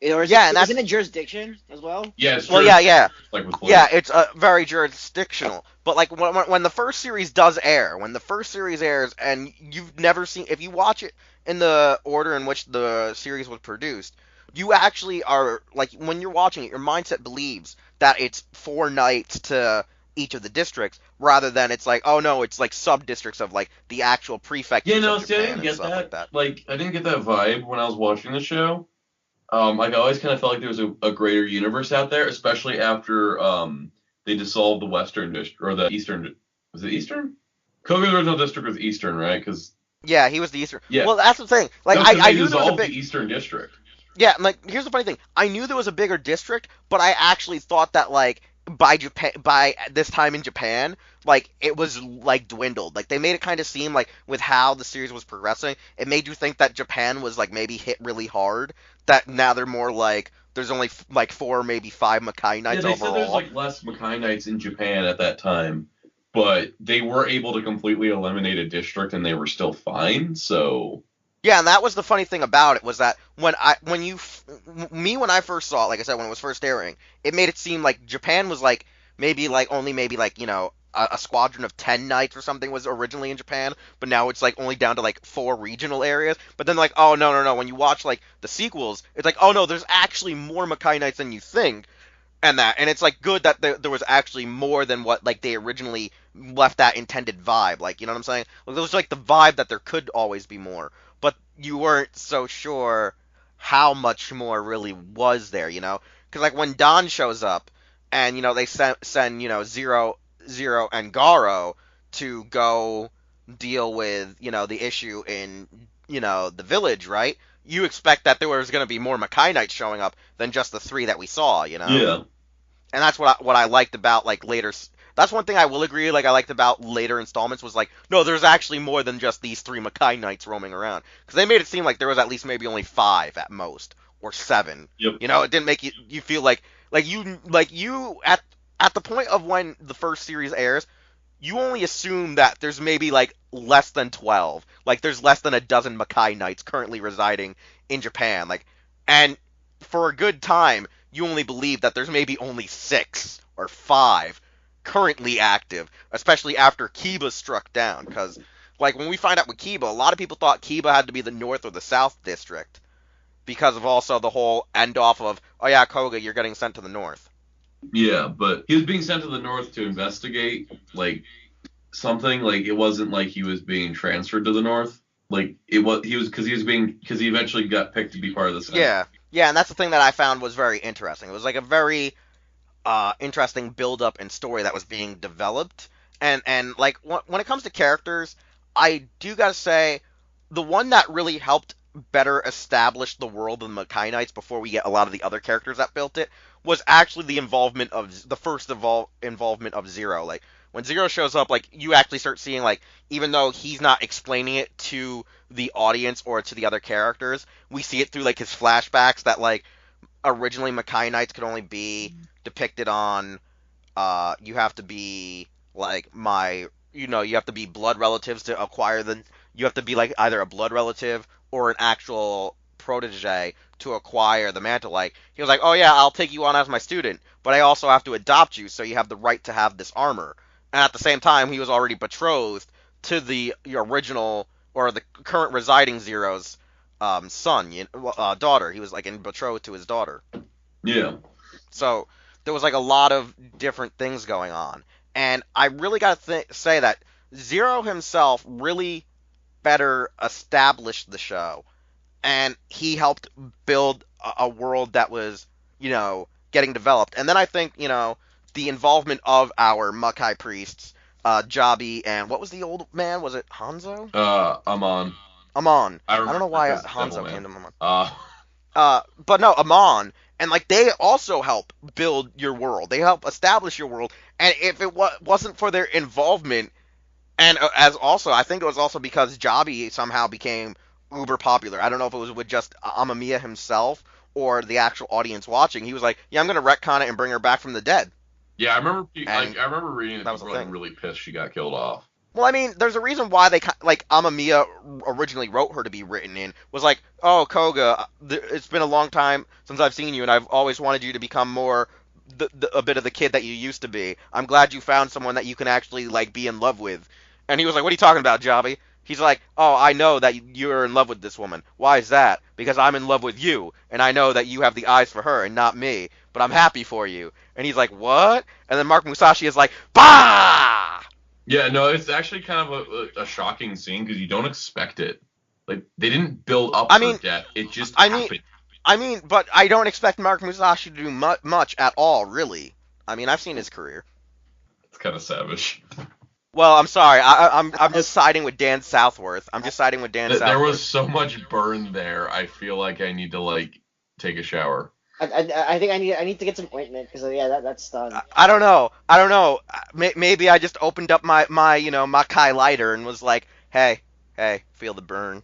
Or Yeah, and isn't that's it jurisdiction as well? Yeah, it's well, yeah, jurisdiction, yeah. just like with Yeah, Blade. it's very jurisdictional. But like when the first series does air, when the first series airs, and you've never seen, if you watch it in the order in which the series was produced, you actually are like when you're watching it, your mindset believes that it's four nights to each of the districts, rather than it's like, oh no, it's like sub districts of like the actual Yeah, prefectures of no, see, I Japan didn't and get stuff like that. that. Like, I didn't get that vibe when I was watching the show. Like, I always kind of felt like there was a greater universe out there, especially after they dissolved the Western district or the Eastern. Was it Eastern? Koga's original district was Eastern, right? Because Yeah, he was the Eastern. yeah, Well, that's the thing. Like no, because I they knew there was a dissolved big. the Eastern district. Yeah, and like here's the funny thing. I knew there was a bigger district, but I actually thought that like by this time in Japan, like it was like dwindled. Like they made it kind of seem like with how the series was progressing, it made you think that Japan was like maybe hit really hard. That now they're more like there's only like four, maybe five Makai Yeah, Knights they said there's overall. like less Makai Knights in Japan at that time, but they were able to completely eliminate a district and they were still fine. So Yeah, and that was the funny thing about it was that when I first saw it, like I said, when it was first airing, it made it seem like Japan was like maybe like a squadron of 10 knights or something was originally in Japan, but now it's like only down to like four regional areas. But then like oh no, when you watch like the sequels, it's like oh no, there's actually more Makai Knights than you think, and it's like good that there was actually more than what like they originally left that intended vibe, like you know what I'm saying, like, there was like the vibe that there could always be more, but you weren't so sure how much more really was there, because like when Don shows up and they send Zero and Garo to go deal with the issue in the village, right? You expect that there was going to be more Makai Knights showing up than just the three that we saw. yeah, and that's what I liked about like later. That's one thing I will agree. Like I liked about later installments was like, no, there's actually more than just these three Makai Knights roaming around, because they made it seem like there was at least maybe only five at most or seven. Yep. You know, it didn't make you feel like you at the point of when the first series airs, you only assume that there's maybe like less than 12. Like there's less than a dozen Makai Knights currently residing in Japan. Like, and for a good time, you only believe that there's maybe only 6 or 5 currently active, especially after Kiba struck down. Because, like, when we find out with Kiba, a lot of people thought Kiba had to be the North or the South District because of also the whole end off of, oh yeah, Koga, you're getting sent to the North. Yeah, but he was being sent to the North to investigate, like, something. Like, it wasn't like he was being transferred to the North. Like, because he eventually got picked to be part of the Senate. Yeah, and that's the thing that I found was very interesting. It was like a very interesting build up and story that was being developed. And like when it comes to characters, I do gotta say the one that really helped better establish the world of the Makai Knights before we get a lot of the other characters that built it was actually the involvement of the first involvement of Zero. Like when Zero shows up, like you actually start seeing like even though he's not explaining it to the audience or to the other characters, we see it through like his flashbacks that like originally Makai Knights could only be depicted on you have to be like you have to be blood relatives to acquire you have to be like either a blood relative or an actual protege to acquire the mantle. Like he was like, oh yeah, I'll take you on as my student, but I also have to adopt you, so you have the right to have this armor. And at the same time, he was already betrothed to the original or the current residing Zero's daughter. He was like betrothed to his daughter. Yeah. So there was like a lot of different things going on, and I really got to say that Zero himself really better established the show, and he helped build a world that was getting developed. And then I think the involvement of our Makai priests, Jabi, and what was the old man? Was it Hanzo? Amon. Amon. I don't know why Hanzo came to Amon. But no, Amon, and like they also help build your world. They help establish your world. And if it wasn't for their involvement, and as also, I think it was also because Jabi somehow became uber popular. I don't know if it was with just Amamiya himself or the actual audience watching. He was like, "Yeah, I'm gonna retcon it and bring her back from the dead." Yeah, I remember reading that was people were really pissed she got killed off. Well, I mean, there's a reason why they like Amamiya originally wrote her to be written in was like, oh Koga, it's been a long time since I've seen you, and I've always wanted you to become more a bit of the kid that you used to be. I'm glad you found someone that you can actually like be in love with. And he was like, what are you talking about, Jabi? He's like, oh, I know that you're in love with this woman. Why is that? Because I'm in love with you, and I know that you have the eyes for her and not me. But I'm happy for you. And he's like, what? And then Mark Musashi is like, bah! Yeah, no, it's actually kind of a shocking scene because you don't expect it. Like, they didn't build up her death. It just happened. But I don't expect Mark Musashi to do much at all, really. I mean, I've seen his career. It's kind of savage. Well, I'm sorry. I'm just siding with Dan Southworth. There was so much burn there. I feel like I need to, like, take a shower. I think I need to get some ointment because that's done. I don't know. Maybe I just opened up my Makai lighter and was like, hey, feel the burn.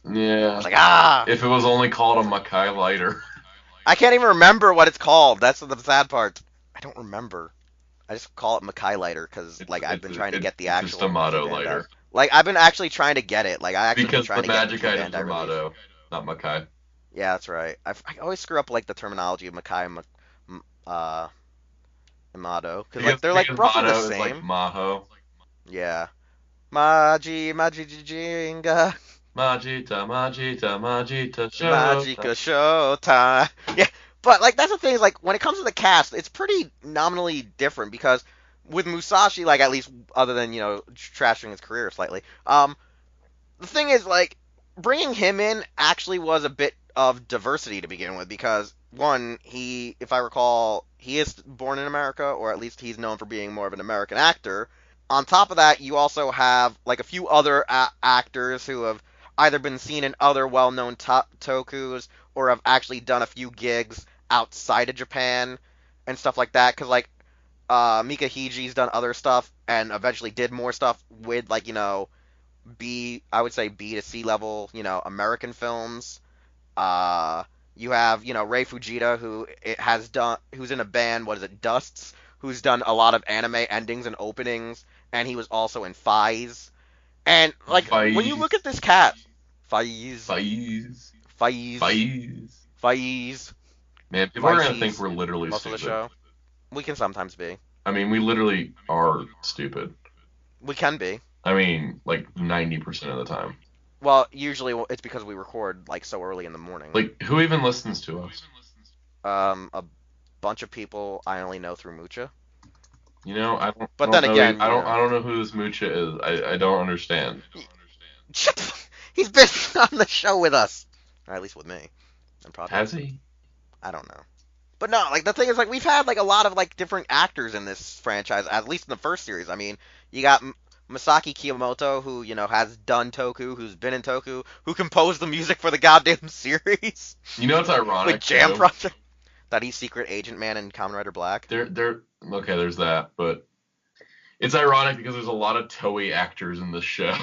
Yeah. I was like, If it was only called a Makai lighter. I can't even remember what it's called. That's the sad part. I don't remember. I just call it Makai lighter because I've been trying to get the actual. It's just a motto lighter. Like I've been actually trying to get it. Like I actually because been trying the to magic get items are motto, not Makai. Yeah, that's right. I always screw up like the terminology of Makai and Mado because they're like roughly the same. Is like Maho. Yeah. Maji Jinga. Majita Magica Showtime. Yeah, but like that's the thing is like when it comes to the cast, it's pretty nominally different because with Musashi, like at least other than trashing his career slightly, the thing is like bringing him in actually was a bit of diversity to begin with because one, if I recall, he is born in America or at least he's known for being more of an American actor. On top of that, you also have like a few other actors who have either been seen in other well-known tokus or have actually done a few gigs outside of Japan. and stuff like that. Because like Mika Hiji's done other stuff and eventually did more stuff with like I would say B to C level American films. Uh, you have Ray Fujita who's in a band, what is it, Dusts, who's done a lot of anime endings and openings, and he was also in Faiz. And like when you look Faiz. at this cat, Faiz, Faiz. Faiz, Faiz. Faiz, Man, people are gonna think Faiz, we're literally most of the stupid. show. We can sometimes be. I mean, we literally are stupid. We can be. I mean, like 90% of the time. Well, usually it's because we record like so early in the morning. Like, who even listens to us? A bunch of people I only know through Mucha. You know, But then again, I don't know who this Mucha is. I don't understand. Shut the He's been on the show with us, or at least with me. And probably Has he? I don't know. But no, like the thing is, like we've had like a lot of like different actors in this franchise, at least in the first series. I mean, you got Masaki Kiyomoto, who has done Toku, who's been in Toku, who composed the music for the goddamn series. You know what's ironic? With Jam too? Project. That he's Secret Agent Man in Kamen Rider Black. Okay, there's that, but it's ironic because there's a lot of Toei actors in this show.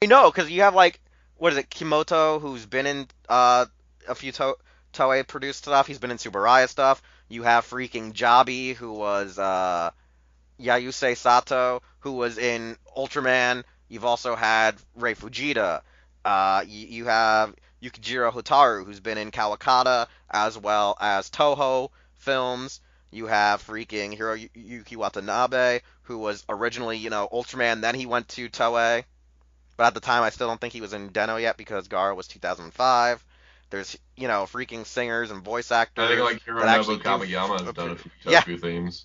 I know, because you have like, what is it, Kimoto, who's been in a few Toei produced stuff. He's been in Subaraya stuff. You have freaking Jabi, who was Yayusei Sato, who was in Ultraman. You've also had Rei Fujita. You have Yukijiro Hotaru, who's been in Kawakata, as well as Toho films. You have freaking Hiroyuki Watanabe, who was originally, Ultraman, then he went to Toei. But at the time, I still don't think he was in Deno yet because Garo was 2005. There's, freaking singers and voice actors. I think like Hironobu Kamiyama has done a few Toku themes.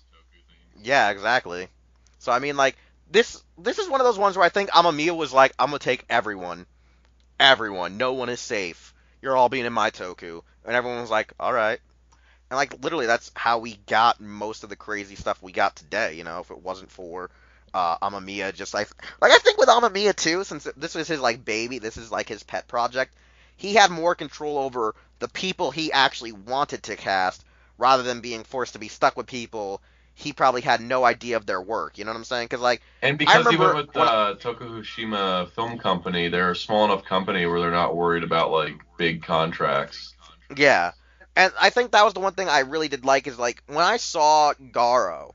Yeah, exactly. So I mean, like this is one of those ones where I think Amamiya was like, I'm gonna take everyone, no one is safe. You're all being in my Toku, and everyone was like, all right. And like literally, that's how we got most of the crazy stuff we got today. If it wasn't for Amamiya, just like I think with Amamiya too, since this was his like baby, this is like his pet project. He had more control over the people he actually wanted to cast, rather than being forced to be stuck with people he probably had no idea of their work. You know what I'm saying? And because he went with Tokushima Film Company, they're a small enough company where they're not worried about like big contracts. Yeah, and I think that was the one thing I really did like is like when I saw Garo,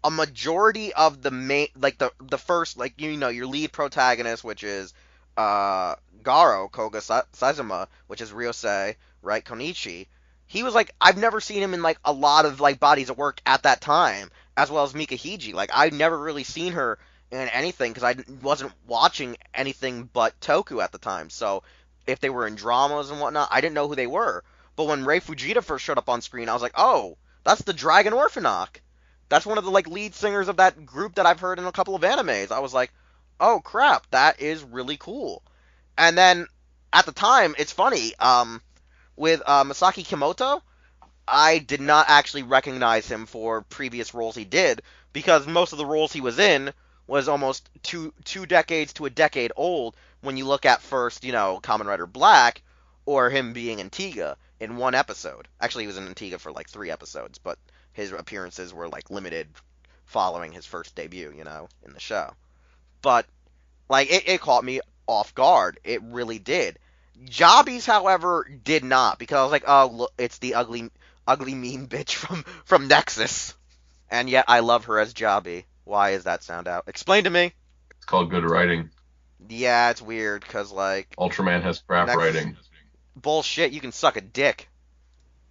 a majority of the main like the first like your lead protagonist, which is Garo Koga Saizuma, which is Ryosei, right, Konichi. He was like, I've never seen him in like a lot of like bodies of work at that time, as well as Mika Hiji. Like I'd never really seen her in anything because I wasn't watching anything but Toku at the time. So if they were in dramas and whatnot, I didn't know who they were. But when Rei Fujita first showed up on screen, I was like, oh, that's the Dragon Orphanok. That's one of the like lead singers of that group that I've heard in a couple of animes. I was like, oh crap, that is really cool. And then at the time, it's funny. With Masaki Kimoto, I did not actually recognize him for previous roles he did because most of the roles he was in was almost two decades to a decade old when you look at first, Kamen Rider Black or him being Antigua in one episode. Actually, he was in Antigua for like 3 episodes, but his appearances were like limited following his first debut, in the show. But like it caught me off guard. It really did. Jobbies, however, did not because I was like, oh, look, it's the ugly mean bitch from Nexus, and yet I love her as Jobby. Why is that sound out? Explain to me. It's called good writing. Yeah, it's weird because like Ultraman has crap writing. Bullshit. You can suck a dick.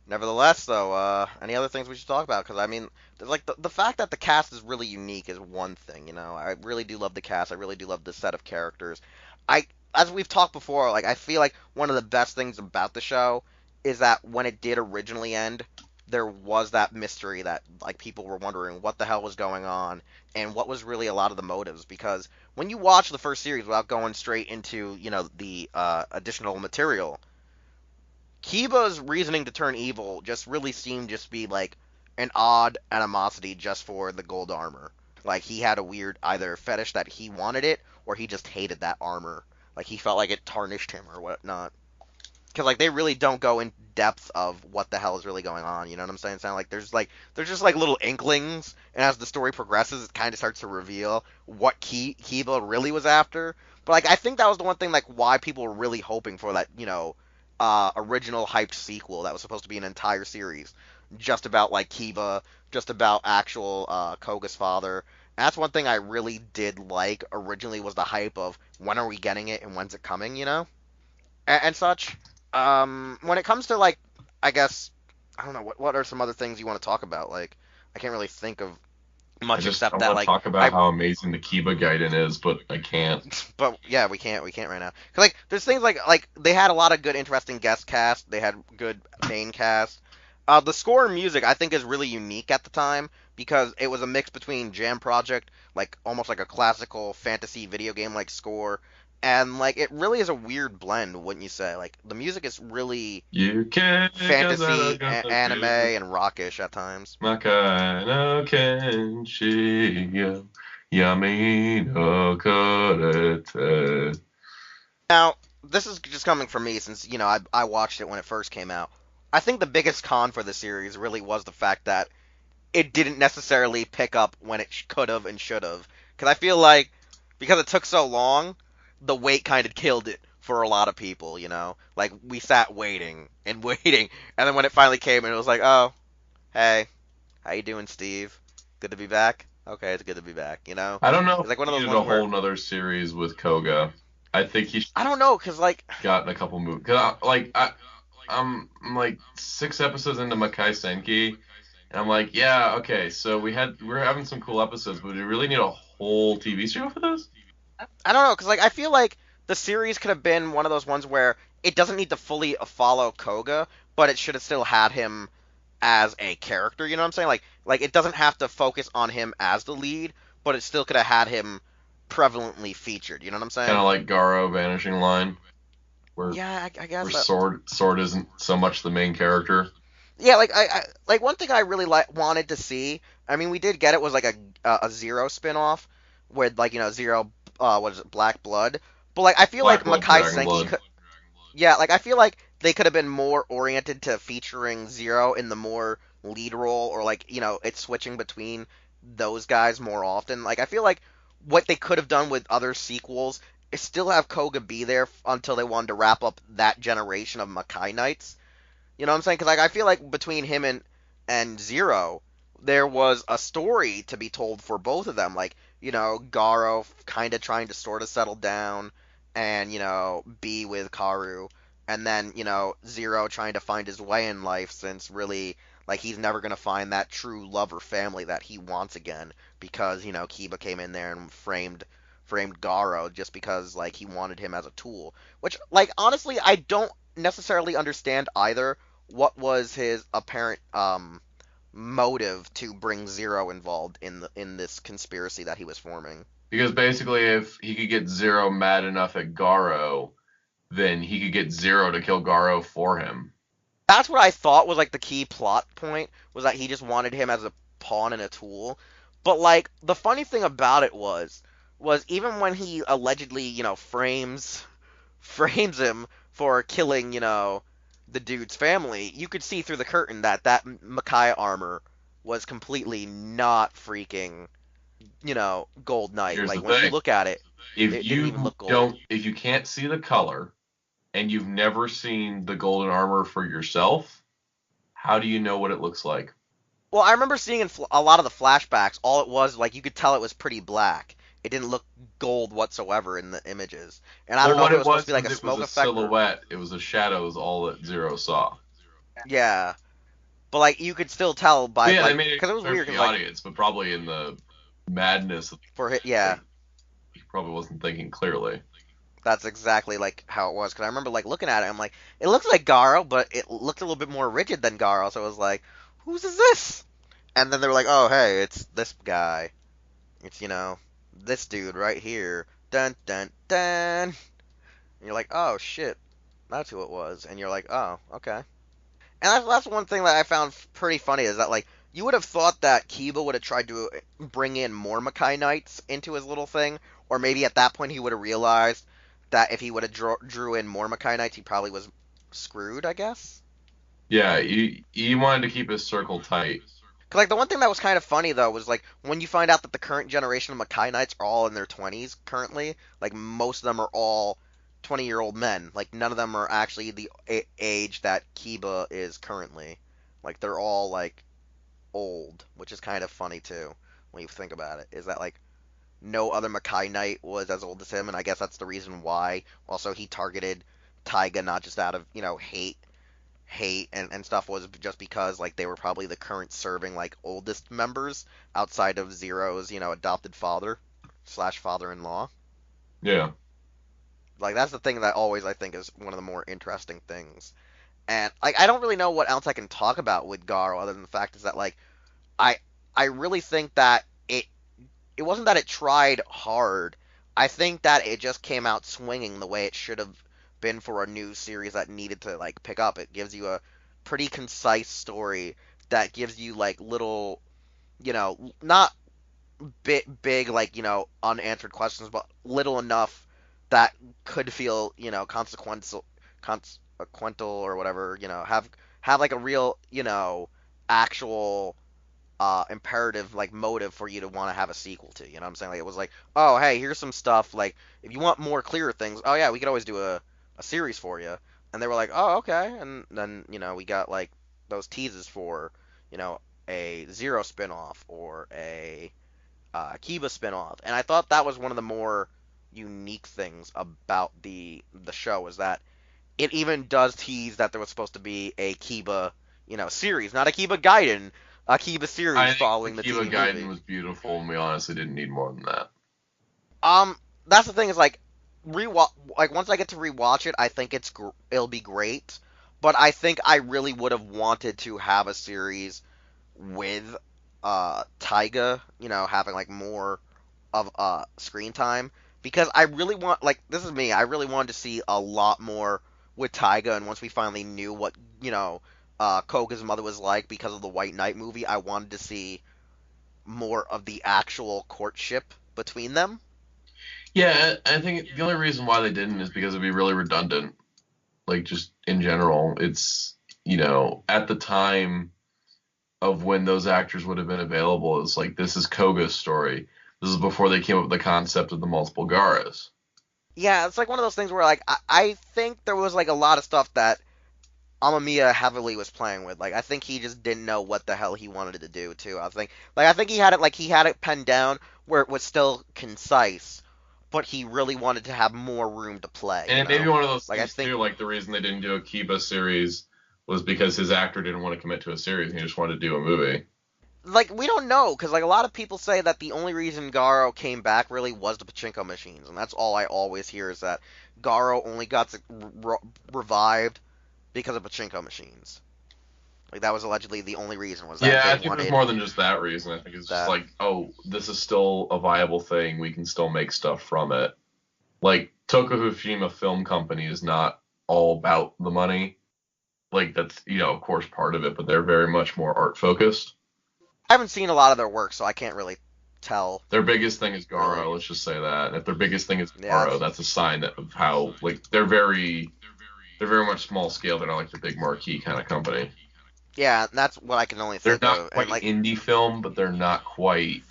Nevertheless, though, any other things we should talk about? Because I mean, like the fact that the cast is really unique is one thing. I really do love the cast. I really do love the set of characters. As we've talked before, like I feel like one of the best things about the show is that when it did originally end, there was that mystery that like people were wondering what the hell was going on and what was really a lot of the motives. Because when you watch the first series without going straight into the additional material, Kiba's reasoning to turn evil just really seemed just to be like an odd animosity just for the gold armor. Like he had a weird either fetish that he wanted it or he just hated that armor. Like he felt like it tarnished him or whatnot. Because like they really don't go in depth of what the hell is really going on. You know what I'm saying? Sound there's just like little inklings, and as the story progresses, it kind of starts to reveal what Kiba really was after. But like I think that was the one thing like why people were really hoping for that original hyped sequel that was supposed to be an entire series just about like Kiba, just about actual Koga's father. And that's one thing I really did like originally was the hype of when are we getting it and when's it coming, and such. When it comes to like, I guess I don't know what are some other things you want to talk about. Like, I can't really think of I much just I except that want to like talk about I. how amazing the Kiba Gaiden is, but I can't. But yeah, we can't right now. 'Cause like there's things like they had a lot of good, interesting guest cast. They had good main cast. The score and music I think is really unique at the time because it was a mix between Jam Project, like almost like a classical fantasy video game like score, and like it really is a weird blend, wouldn't you say? Like the music is really You can't, 'cause I'm fantasy, gonna anime, do and rockish at times. Makai no Kenshi yo Yami no Korete. Now, this is just coming from me since I watched it when it first came out. I think the biggest con for the series really was the fact that it didn't necessarily pick up when it could have and should have. Because I feel like because it took so long, the wait kind of killed it for a lot of people. Like we sat waiting and waiting, and then when it finally came, and it was like, oh, hey, how you doing, Steve? Good to be back. Okay, it's good to be back. I don't know It's if like one of he those needed ones a where whole nother series with Koga. I think he should I don't know, because like have gotten a couple movies. I'm like 6 episodes into Makai Senki, and I'm like, yeah, okay, so we're having some cool episodes, but do we really need a whole TV show for this? I don't know, because like I feel like the series could have been one of those ones where it doesn't need to fully follow Koga, but it should have still had him as a character. You know what I'm saying? Like it doesn't have to focus on him as the lead, but it still could have had him prevalently featured. You know what I'm Kind saying? of like Garo Vanishing Line, where Yeah, I guess. Sword isn't so much the main character. Yeah, like I like one thing I really wanted to see. I mean, we did get it was like a Zero spin-off with like Zero what is it, Black Blood. But like I feel like Black Blood, Makai Dragon Senki Blood. could. Yeah, like I feel like they could have been more oriented to featuring Zero in the more lead role, or like it's switching between those guys more often. Like I feel like what they could have done with other sequels is still have Koga be there until they wanted to wrap up that generation of Makai Knights. You know what I'm saying? Because like I feel like between him and Zero, there was a story to be told for both of them. Like Garo kind of trying to sort of settle down and be with Karu, and then Zero trying to find his way in life since really like he's never gonna find that true love or family that he wants again because Kiba came in there and framed Garo just because like he wanted him as a tool. Which like honestly I don't necessarily understand either what was his apparent motive to bring Zero involved in this conspiracy that he was forming. Because basically, if he could get Zero mad enough at Garo, then he could get Zero to kill Garo for him. That's what I thought was like the key plot point was that he just wanted him as a pawn and a tool. But like the funny thing about it was even when he allegedly frames him for killing the dude's family, you could see through the curtain that Makai armor was completely not freaking gold knight. Here's the Like when you thing: look at it, if it didn't even you look gold. if you can't see the color and you've never seen the golden armor for yourself, how do you know what it looks like? Well, I remember seeing in a lot of the flashbacks, all it was like you could tell it was pretty black. It didn't look gold whatsoever in the images, and I don't Well, know if what it it was supposed to be was like is a it was smoke a effect or silhouette. It was the shadows all that Zero saw. yeah, but like you could still tell So by yeah, they like made it because it was clear weird for the because like audience, but probably in the madness, yeah. like he probably wasn't thinking clearly. That's exactly like how it was. Because I remember like looking at it, I'm like, it looks like Garo, but it looked a little bit more rigid than Garo. So I was like, whose is this? And then they were like, oh hey, it's this guy. It's this dude right here. Dun dun dun. And you're like, oh shit, that's who it was. And you're like, oh okay. And that's one thing that I found pretty funny is that like you would have thought that Kiba would have tried to bring in more Makai Knights into his little thing, or maybe at that point he would have realized that if he would have drew in more Makai Knights, he probably was screwed. I guess. Yeah, he wanted to keep his circle tight. 'Cause, like, the one thing that was kind of funny though was like when you find out that the current generation of Makai Knights are all in their 20s currently. Like most of them are all 20-year-old men. Like none of them are actually the age that Kiba is currently. Like they're all like old, which is kind of funny too when you think about it. Is that like no other Makai Knight was as old as him, and I guess that's the reason why. Also, he targeted Taiga not just out of hate and stuff, was just because like they were probably the current serving like oldest members outside of Zero's adopted father slash father-in-law. Yeah. Like that's the thing that always I think is one of the more interesting things. And like I don't really know what else I can talk about with Garo other than the fact is that like I I really think that it wasn't that it tried hard. I think that it just came out swinging the way it should have been for a new series that needed to like pick up. It gives you a pretty concise story that gives you like little, not big like unanswered questions, but little enough that could feel consequential or whatever. Have like a real actual imperative like motive for you to want to have a sequel to. You know what I'm saying? Like it was like, oh hey, here's some stuff. Like if you want more clearer things, oh yeah, we could always do a series for you. And they were like, oh okay. And then we got like those teases for you know a Zero spinoff or a Kiba spinoff. And I thought that was one of the more unique things about the show is that it even does tease that there was supposed to be a Kiba, series, not a Kiba Gaiden, a Kiba series I think following the Akiba TV Gaiden movie. was beautiful, and we honestly didn't need more than that. Um, that's the thing is like rewatch like once I get to rewatch it, I think it'll be great. But I think I really would have wanted to have a series with Taiga, having like more of screen time because I really want like this is me. I really wanted to see a lot more with Taiga, and once we finally knew what Koga's mother was like because of the White Knight movie, I wanted to see more of the actual courtship between them. Yeah, I think the only reason why they didn't is because it'd be really redundant. Like just in general, it's at the time of when those actors would have been available, it's like this is Koga's story. This is before they came up with the concept of the multiple Garas. Yeah, it's like one of those things where like I think there was like a lot of stuff that Amamiya heavily was playing with. Like I think he just didn't know what the hell he wanted to do too. I think he had it penned down where it was still concise, but he really wanted to have more room to play. And it may be one of those Like I things think too, like the reason they didn't do a Kiba series was because his actor didn't want to commit to a series, and he just wanted to do a movie. like we don't know because like a lot of people say that the only reason Garo came back really was the pachinko machines, and that's all I always hear is that Garo only got revived because of pachinko machines. Like that was allegedly the only reason was that Yeah, they I think it was wanted more than just that reason. I think it's just that. like, oh, this is still a viable thing. We can still make stuff from it. Like Tokushima Film Company is not all about the money. Like that's of course part of it, but they're very much more art focused. I haven't seen a lot of their work, so I can't really tell. Their biggest thing is Really, Garo. Let's just say that. And if their biggest thing is yeah, Garo, that's a sign of how like they're very much small scale. They're not like the big marquee kind of company. yeah. That's what I can only They're think not of, and quite like indie film, but they're not quite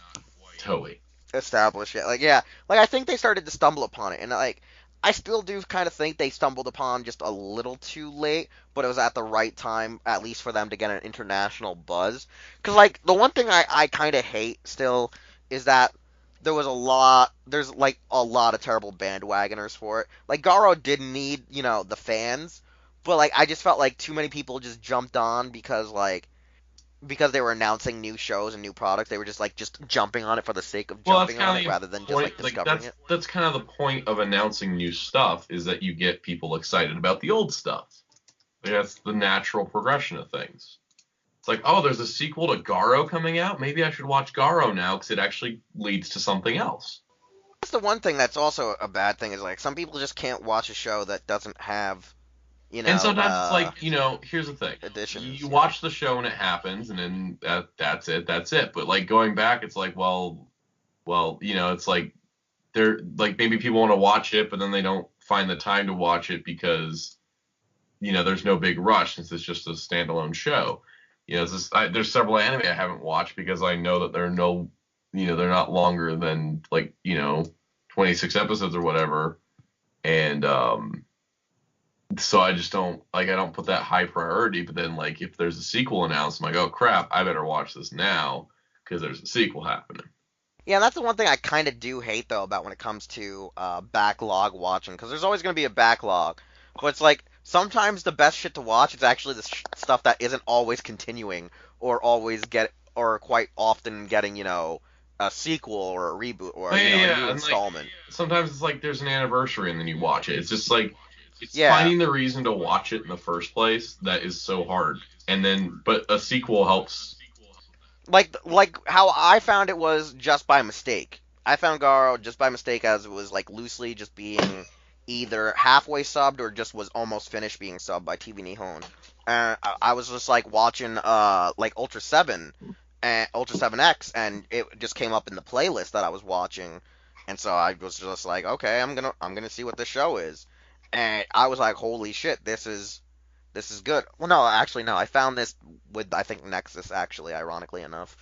Toei. established yet. Like yeah, like I think they started to stumble upon it, and like I still do kind of think they stumbled upon just a little too late, but it was at the right time, at least for them to get an international buzz. Because like the one thing I kind of hate still is that there's like a lot of terrible bandwagoners for it. Like Garo didn't need the fans, but like I just felt like too many people just jumped on because they were announcing new shows and new products. They were just jumping on it for the sake of Well, that's jumping on kind it of rather than the just like point. Like discovering it. that's kind of the point of announcing new stuff is that you get people excited about the old stuff. Like, that's the natural progression of things. It's like, oh, there's a sequel to Garo coming out. Maybe I should watch Garo now because it actually leads to something else. That's the one thing that's also a bad thing is like some people just can't watch a show that doesn't have And sometimes it's like, here's the thing. additions. You watch the show and it happens, and then that's it. That's it. But like going back, it's like, well, it's like they're like maybe people want to watch it, but then they don't find the time to watch it because there's no big rush since it's just a standalone show. There's several anime I haven't watched because I know that they're they're not longer than 26 episodes or whatever, and so I just don't I don't put that high priority. But then if there's a sequel announced, I'm like, oh crap, I better watch this now because there's a sequel happening. Yeah, that's the one thing I kind of do hate though about when it comes to backlog watching, because there's always going to be a backlog, but it's like sometimes the best shit to watch is actually the stuff that isn't always continuing or quite often getting a sequel or a reboot or But a new and installment. sometimes it's there's an anniversary and then you watch it. It's just it's Yeah. finding the reason to watch it in the first place that is so hard. And then, but a sequel helps. Like how I found it was just by mistake. I found Garo just by mistake, as it was loosely just being either halfway subbed or just was almost finished being subbed by TV Nihon. And I was just watching Ultra 7 and Ultra 7X, and it just came up in the playlist that I was watching, and so I was just like, okay, I'm gonna see what this show is, and I was like, holy shit, this is good. Well, no, actually, no. I found this with, I think, Nexus, actually, ironically enough.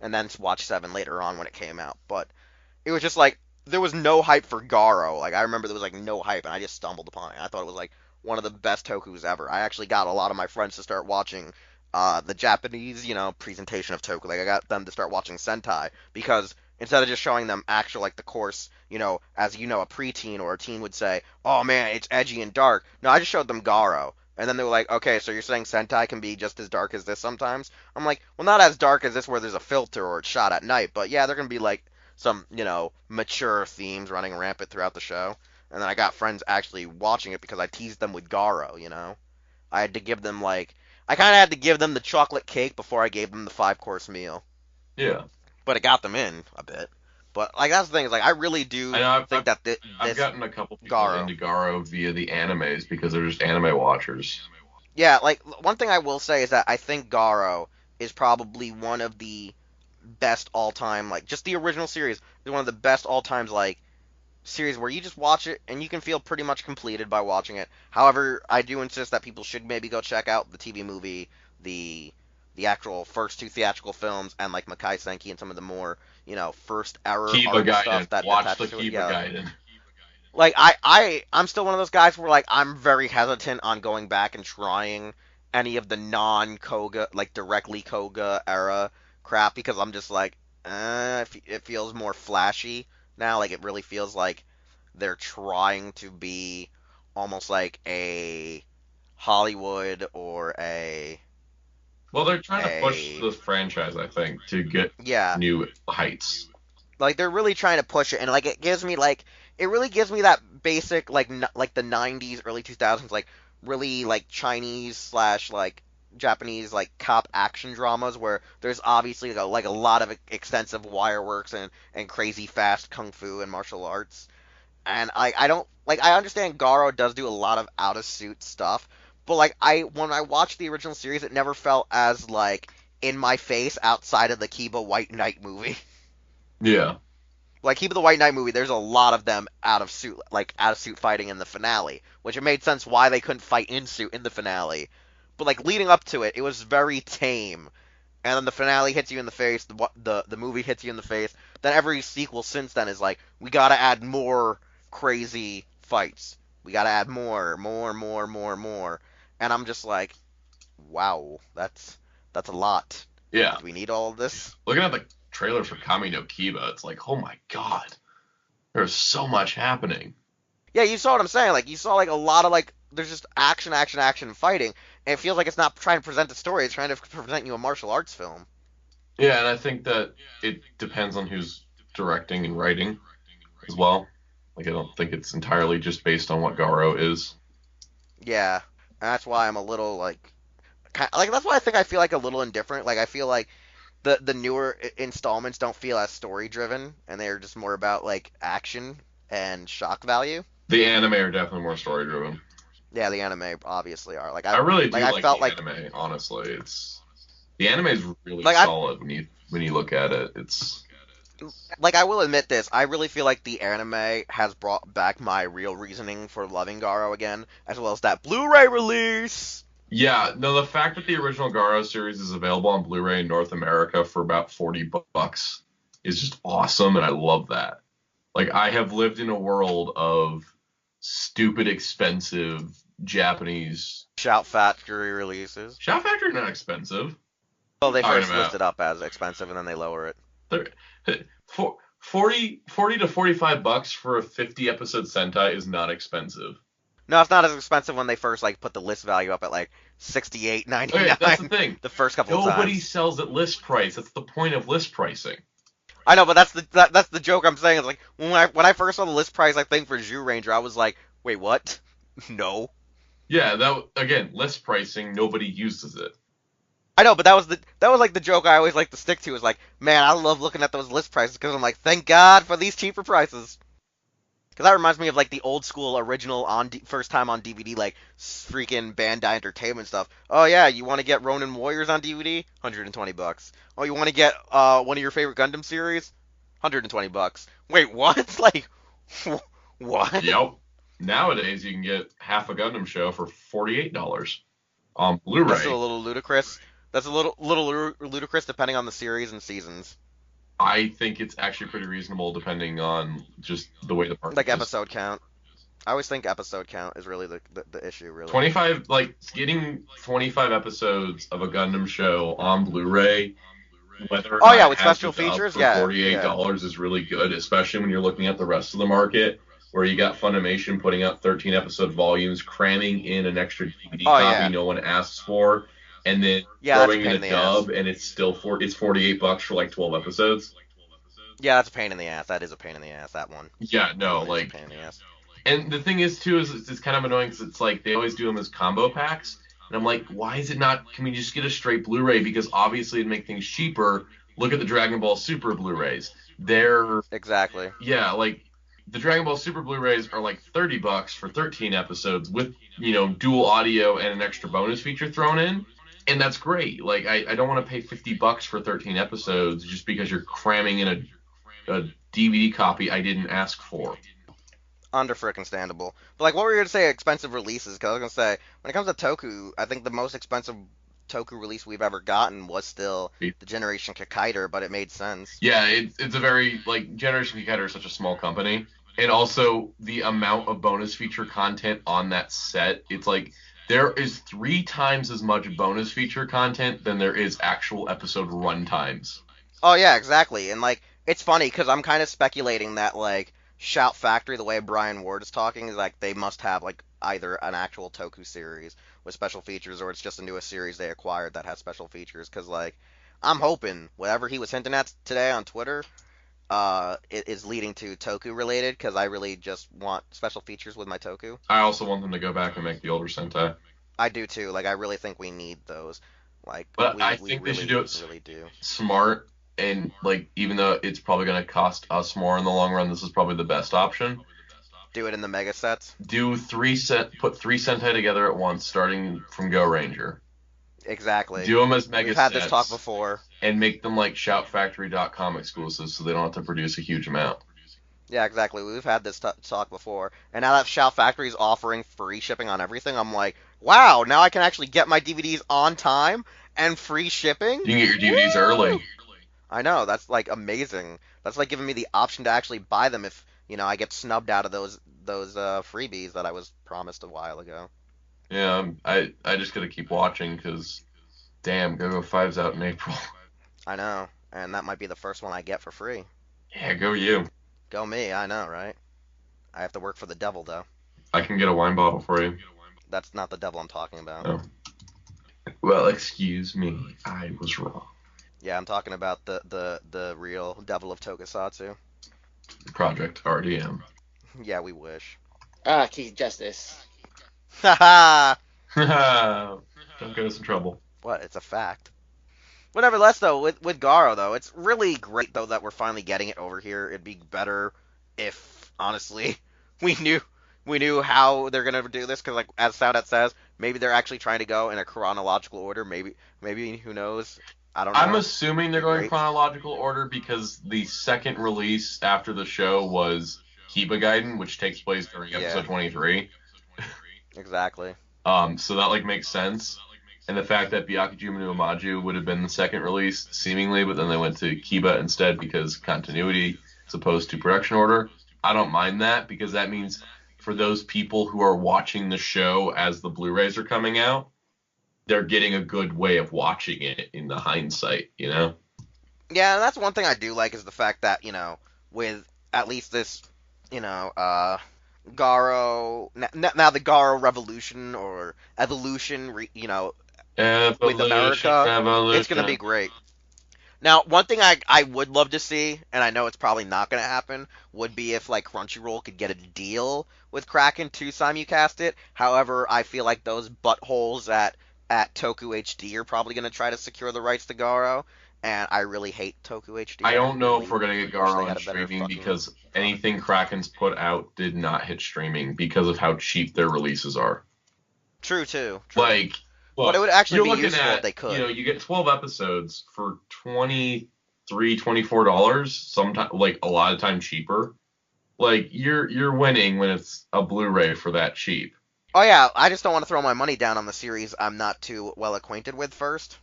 And then watched 7 later on when it came out. But it was just there was no hype for Garo. I remember there was, no hype, and I just stumbled upon it. I thought it was, one of the best tokus ever. I actually got a lot of my friends to start watching the Japanese, presentation of toku. I got them to start watching Sentai, because instead of just showing them actual, the course, as a preteen or a teen would say, oh man, it's edgy and dark. No, I just showed them Garo. And then they were like, okay, so you're saying Sentai can be just as dark as this sometimes? I'm like, well, not as dark as this where there's a filter or it's shot at night, but yeah, there can be some, mature themes running rampant throughout the show. And then I got friends actually watching it because I teased them with Garo. I had to give them I kind of had to give them the chocolate cake before I gave them the 5-course meal. Yeah. But it got them in a bit. But that's the thing is I really do think that I've gotten a couple people into Garo via the animes because they're just anime watchers. Yeah, one thing I will say is that I think Garo is probably one of the best all-time, just the original series is one of the best all-times, series where you just watch it and you can feel pretty much completed by watching it. However, I do insist that people should maybe go check out the TV movie, the actual first 2 theatrical films, and Makai Senki and some of the more, first era Kiba art stuff that watch the to Kiba it. Yeah. Gaiden. I'm still one of those guys where I'm very hesitant on going back and trying any of the non-Koga, directly Koga era crap, because I'm just it feels more flashy now. It really feels like they're trying to be almost like a Hollywood or a Well, they're trying to push the franchise, I think, to get new heights. They're really trying to push it, and it gives me it really gives me that basic the 90s, early 2000s really Chinese slash Japanese cop action dramas where there's obviously a lot of extensive wire works and crazy fast kung fu and martial arts. And I don't I understand Garo does do a lot of out of suit stuff, but when I watched the original series, it never felt as in my face outside of the Kiba White Knight movie. Yeah. Kiba the White Knight movie, there's a lot of them out of suit fighting in the finale, which it made sense why they couldn't fight in suit in the finale. But leading up to it, it was very tame. And then the finale hits you in the face, the movie hits you in the face. Then every sequel since then is we gotta add more crazy fights. We gotta add more. And I'm just wow, that's a lot. Yeah. Do we need all of this? Looking at the trailer for Kami no Kiba, it's oh my god, there's so much happening. Yeah, you saw what I'm saying. You saw a lot of there's just action, and fighting, and it feels like it's not trying to present a story; it's trying to present you a martial arts film. Yeah, and I think that it depends on who's directing and writing as well. I don't think it's entirely just based on what Garo is. Yeah, and that's why I'm a little that's why I feel a little indifferent. I feel the newer installments don't feel as story driven, and they're just more about action and shock value. The anime are definitely more story driven. Yeah, the anime obviously are. I really do I felt the anime. Honestly, the anime is really solid when you look at it. It's Like, I will admit this, I really feel like the anime has brought back my real reasoning for loving Garo again, as well as that Blu-ray release. Yeah, no, the fact that the original Garo series is available on Blu-ray in North America for about 40 bucks is just awesome, and I love that. Like, I have lived in a world of stupid expensive Japanese. Shout Factory releases. Shout Factory not expensive. Well, they Talking first about list it up as expensive, and then they lower it. for 40 to 45 bucks for a 50 episode Sentai is not expensive. No, it's not as expensive when they first like put the list value up at like $68.99. Okay, that's the thing. The first couple of Nobody times. sells at list price. That's the point of list pricing. I know, but that's the joke I'm saying. It's like when I first saw the list price, I think for Ranger, I was like, wait, what? No. Yeah, that again, list pricing. Nobody uses it. I know, but that was like the joke I always like to stick to. Is like, man, I love looking at those list prices because I'm like, thank God for these cheaper prices. Because that reminds me of like the old school original first time on DVD like freaking Bandai Entertainment stuff. Oh yeah, you want to get Ronin Warriors on DVD? $120. Oh, you want to get one of your favorite Gundam series? $120. Wait, what? Like, what? Yep. Nowadays, you can get half a Gundam show for $48 on Blu-ray. That's still a little ludicrous. That's a little ludicrous depending on the series and seasons. I think it's actually pretty reasonable depending on just the way the market Like is. episode count. I always think episode count is really the issue, really. 25, like getting 25 episodes of a Gundam show on Blu-ray, whether or Oh not yeah, it with has special it up features, for yeah. $48 is really good, especially when you're looking at the rest of the market, where you got Funimation putting out 13 episode volumes, cramming in an extra DVD copy yeah. no one asks for, and then Yeah, that's a throwing in pain a in the dub, ass. and it's still it's $48 for like 12 episodes. Yeah, that's a pain in the ass. That is a pain in the ass. That one. Yeah, no, Really is a like, pain in the ass. and the thing is too is it's kind of annoying because it's like they always do them as combo packs, and I'm like, why is it not? Can we just get a straight Blu-ray? Because obviously it'd make things cheaper. Look at the Dragon Ball Super Blu-rays. They're Exactly. yeah, like the Dragon Ball Super Blu-rays are like $30 for 13 episodes with dual audio and an extra bonus feature thrown in. And that's great. Like I don't want to pay $50 for 13 episodes just because you're cramming in a DVD copy I didn't ask for. Under frickin' standable. But like, what were you gonna say? Expensive releases? Because I was gonna say, when it comes to Toku, I think the most expensive Toku release we've ever gotten was still the Generation Kikaider, but it made sense. Yeah, it's a very like Generation Kikaider is such a small company, and also the amount of bonus feature content on that set, it's like there is 3 times as much bonus feature content than there is actual episode run times. Oh yeah, exactly. And like, it's funny because I'm kind of speculating that like Shout Factory, the way Brian Ward is talking, is like they must have like either an actual Toku series with special features, or it's just a newest series they acquired that has special features. Because like, I'm hoping whatever he was hinting at today on Twitter, it is leading to Toku related. Because I really just want special features with my Toku. I also want them to go back and make the older Sentai. I do too. Like, I really think we need those. Like, But I we think really, they should do it really do. smart, and like even though it's probably going to cost us more in the long run, this is probably the best option. Do it in the mega sets. Put 3 Sentai together at once, starting from Go Ranger. Exactly. Do them as mega We've had sets this talk before. and make them like ShoutFactory.com exclusives, so they don't have to produce a huge amount. Yeah, exactly. We've had this talk before. And now that Shout Factory is offering free shipping on everything, I'm like, wow, now I can actually get my DVDs on time and free shipping? You can get your DVDs early. I know, that's like amazing. That's like giving me the option to actually buy them if, I get snubbed out of those freebies that I was promised a while ago. Yeah, I just gotta keep watching because, damn, Go-Go 5's out in April. I know, and that might be the first one I get for free. Yeah, go you. Go me, I know, right? I have to work for the devil, though. I can get a wine bottle for you. That's not the devil I'm talking about. Oh. Well, excuse me, I was wrong. Yeah, I'm talking about the real devil of Tokusatsu. Project RDM. Yeah, we wish. Keith Justice. Haha! Don't get us in trouble. What? It's a fact. But nevertheless, though, with Garo, though, it's really great, though, that we're finally getting it over here. It'd be better if, honestly, we knew how they're gonna do this, because, like, as Saudet says, maybe they're actually trying to go in a chronological order. Maybe, who knows? I don't know. I'm assuming they're going Great. chronological order because the second release after the show was Kiba Gaiden, which takes place during episode 23. Exactly. So that like makes sense. And the fact that Byakuji no Maju would have been the second release, seemingly, but then they went to Kiba instead because continuity as opposed to production order. I don't mind that because that means for those people who are watching the show as the Blu-rays are coming out, they're getting a good way of watching it in the hindsight, you know? Yeah, and that's one thing I do like is the fact that, with at least this, Garo, now the Garo Revolution or Evolution, with America, it's going to be great. Now, one thing I would love to see, and I know it's probably not going to happen, would be if like Crunchyroll could get a deal with Kraken to simulcast it. However, I feel like those buttholes at Toku HD are probably going to try to secure the rights to Garo, and I really hate Toku HD. I don't know really if we're going to get Garo on streaming because anything Kraken's put out did not hit streaming because of how cheap their releases are. True, too. Like, look, but it would actually be useful at, if they could. You get 12 episodes for $23, $24, sometimes like a lot of time cheaper. Like you're winning when it's a Blu-ray for that cheap. Oh yeah, I just don't want to throw my money down on the series I'm not too well acquainted with first,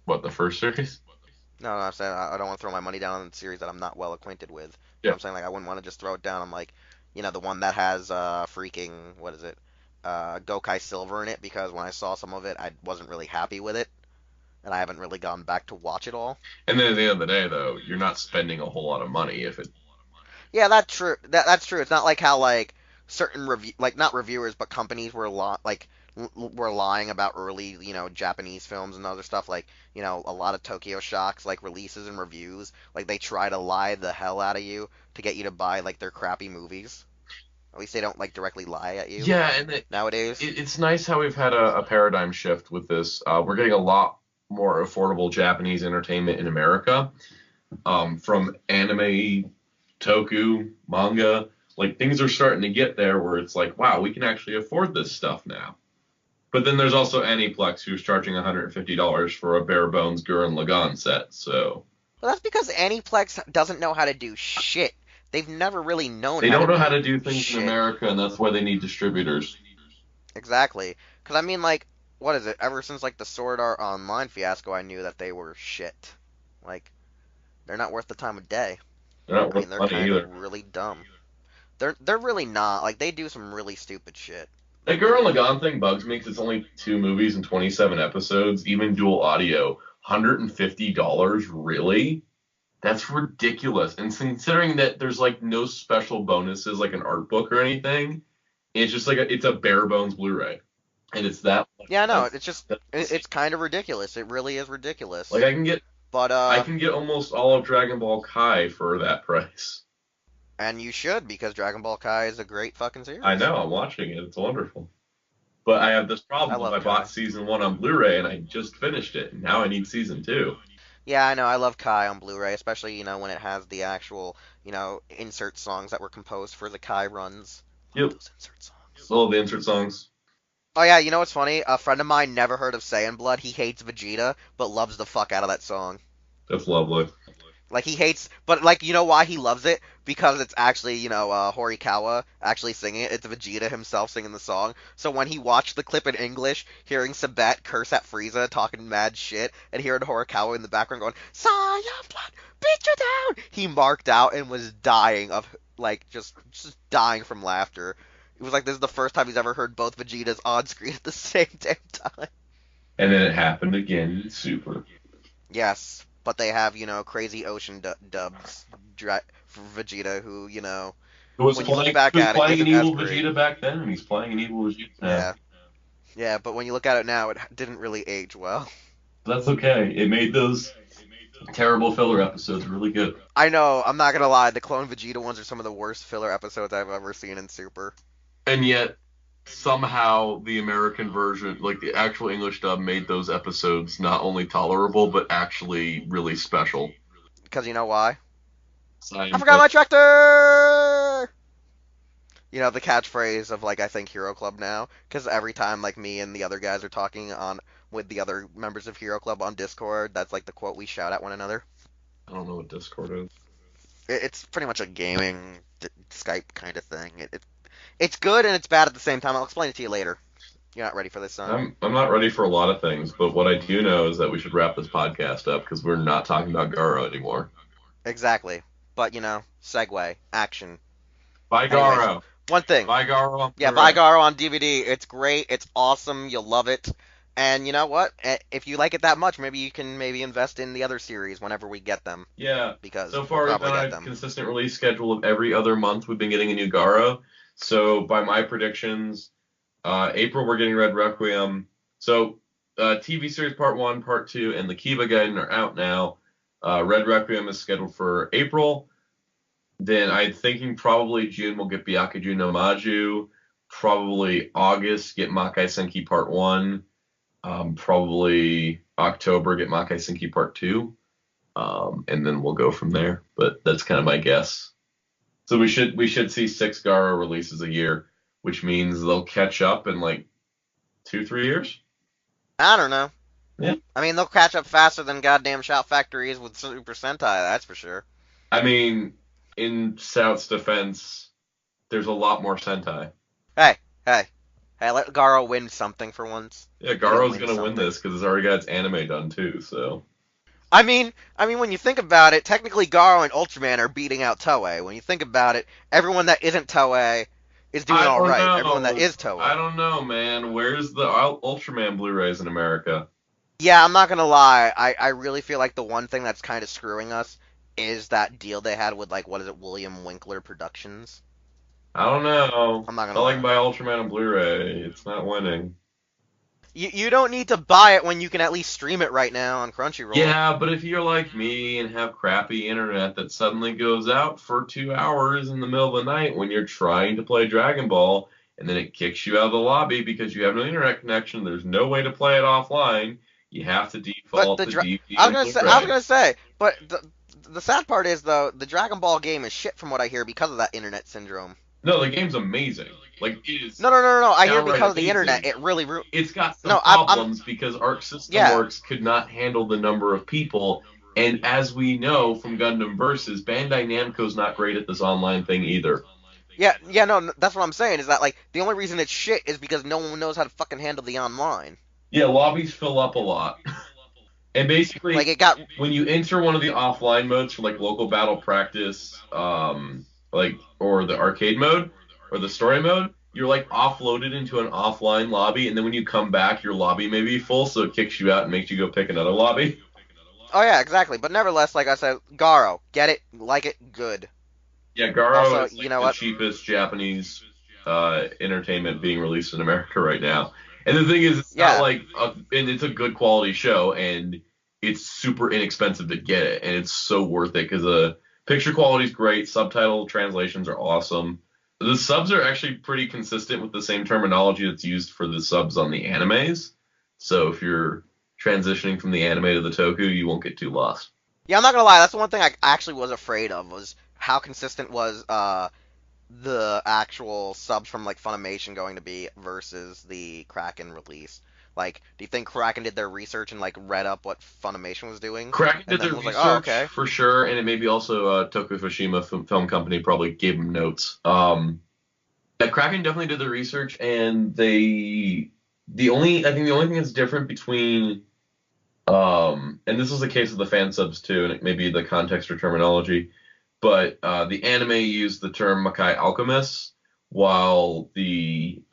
What, the first series? No, I'm saying I don't want to throw my money down on the series that I'm not well acquainted with. Yeah. I'm saying like I wouldn't want to just throw it down on like, the one that has freaking what is it, Gokai Silver in it because when I saw some of it I wasn't really happy with it, and I haven't really gone back to watch it all. And then at the end of the day though, you're not spending a whole lot of money if it. Yeah, that's true. That's true. It's not like how like certain not reviewers but companies were were lying about early, Japanese films and other stuff like, a lot of Tokyo Shock's like releases and reviews, like they try to lie the hell out of you to get you to buy like their crappy movies. At least they don't like directly lie at you. Yeah, and nowadays it's nice how we've had a paradigm shift with this. We're getting a lot more affordable Japanese entertainment in America, from anime, toku, manga. Like things are starting to get there where it's like, wow, we can actually afford this stuff now. But then there's also Aniplex who's charging $150 for a bare bones Gurren Lagann set. So. Well, that's because Aniplex doesn't know how to do shit. They've never really known. They don't know how to do things in America, and that's why they need distributors. Exactly. Because I mean, like, what is it? Ever since like the Sword Art Online fiasco, I knew that they were shit. Like, they're not worth the time of day. They're not worth money either. They're kind of really dumb. They're really not. Like, they do some really stupid shit. That Gurren Lagann thing bugs me because it's only 2 movies and 27 episodes, even dual audio. $150, really? That's ridiculous. And considering that there's like no special bonuses like an art book or anything, it's just like it's a bare bones Blu-ray, and it's that. Yeah, no, it's kind of ridiculous. It really is ridiculous. Like I can get almost all of Dragon Ball Kai for that price. And you should, because Dragon Ball Kai is a great fucking series. I know, I'm watching it. It's wonderful. But I have this problem. I bought season 1 on Blu-ray and I just finished it, and now I need season 2. Yeah, I know. I love Kai on Blu-ray, especially, when it has the actual, insert songs that were composed for the Kai runs. Yep. Those insert songs. All the insert songs. Oh, yeah, you know what's funny? A friend of mine never heard of Saiyan Blood. He hates Vegeta, but loves the fuck out of that song. That's lovely. Like, he hates... But, like, you know why he loves it? Because it's actually, Horikawa actually singing it. It's Vegeta himself singing the song. So when he watched the clip in English, hearing Sabat curse at Frieza, talking mad shit, and hearing Horikawa in the background going, Saiyan Blood, beat you down! He marked out and was dying of, like, just dying from laughter. It was like this is the first time he's ever heard both Vegetas on screen at the same damn time. And then it happened again in Super. Yes. But they have, crazy ocean dubs for Vegeta, who, Who was playing an evil Vegeta back then, and he's playing an evil Vegeta now. Yeah. Yeah, but when you look at it now, it didn't really age well. That's okay. It made those terrible filler episodes really good. I know, I'm not gonna lie, the Clone Vegeta ones are some of the worst filler episodes I've ever seen in Super. And yet, somehow the American version, like the actual English dub, made those episodes not only tolerable, but actually really special. Because you know why? I forgot my tractor! The catchphrase of, like, I think Hero Club now. Because every time, like, me and the other guys are talking on with the other members of Hero Club on Discord. That's like the quote we shout at one another. I don't know what Discord is. It's pretty much a gaming Skype kind of thing. It's good and it's bad at the same time. I'll explain it to you later. You're not ready for this, son. I'm not ready for a lot of things, but what I do know is that we should wrap this podcast up because we're not talking about Garo anymore. Exactly. But, segue, action. Bye, Anyways, Garo. one thing. Bye, Garo. Yeah, buy Garo on DVD. It's great. It's awesome. You'll love it. And you know what? If you like it that much, maybe you can invest in the other series whenever we get them. Yeah. Because so far we'll we've probably done get a them. consistent release schedule of every other month. We've been getting a new Garo. So by my predictions, April we're getting Red Requiem. So TV series Part 1, Part 2, and the Kiba Gaiden are out now. Red Requiem is scheduled for April. Then I'm thinking probably June we'll get Byakuju no Maju. Probably August get Makai Senki Part 1. Probably October get Makai Senki Part 2. And then we'll go from there. But that's kind of my guess. So we should see 6 Garo releases a year, which means they'll catch up in like 2-3 years. I don't know. Yeah. I mean, they'll catch up faster than goddamn Shout Factories with Super Sentai, that's for sure. I mean, in South's defense, there's a lot more Sentai. Hey, let Garo win something for once. Yeah, Garo's gonna win this because it's already got its anime done too. So. I mean, when you think about it, technically Garo and Ultraman are beating out Toei. When you think about it, everyone that isn't Toei is doing all right. Know. Everyone that is Toei. I don't know, man. Where's the Ultraman Blu-rays in America? Yeah, I'm not gonna lie. I really feel like the one thing that's kind of screwing us is that deal they had with William Winkler Productions. I don't know. I'm not gonna lie. Buy Ultraman on Blu-ray. It's not winning. You don't need to buy it when you can at least stream it right now on Crunchyroll. Yeah, but if you're like me and have crappy internet that suddenly goes out for 2 hours in the middle of the night when you're trying to play Dragon Ball, and then it kicks you out of the lobby because you have no internet connection, there's no way to play it offline, you have to default to DVD. I was gonna say, but the sad part is though, the Dragon Ball game is shit from what I hear because of that internet syndrome. No, the game's amazing. Like, it is. No. I hear because of the internet, it really. It's got some problems because Arc System Works could not handle the number of people, and as we know from Gundam Versus, Bandai Namco's not great at this online thing either. Yeah, no, that's what I'm saying. Is that like the only reason it's shit is because no one knows how to fucking handle the online. Yeah, lobbies fill up a lot. And basically, when you enter one of the offline modes for like local battle practice, or the arcade mode, or the story mode, you're like offloaded into an offline lobby, and then when you come back, your lobby may be full, so it kicks you out and makes you go pick another lobby. Oh yeah, exactly. But nevertheless, like I said, Garo, get it, like it, good. Yeah, Garo is the cheapest Japanese entertainment being released in America right now. And the thing is, it's not like, and it's a good quality show, and it's super inexpensive to get it, and it's so worth it because the picture quality is great, subtitle translations are awesome. The subs are actually pretty consistent with the same terminology that's used for the subs on the animes. So if you're transitioning from the anime to the toku, you won't get too lost. Yeah, I'm not gonna lie, that's the one thing I actually was afraid of, was how consistent was the actual subs from like Funimation going to be versus the Kraken release. Like, do you think Kraken did their research and like read up what Funimation was doing? Kraken did their research for sure, and it maybe also Toku Fushima Film Company probably gave them notes. Yeah, Kraken definitely did the research, and I think the only thing that's different between and this was the case with the fan subs too, and it may be the context or terminology, but the anime used the term Makai Alchemist, while the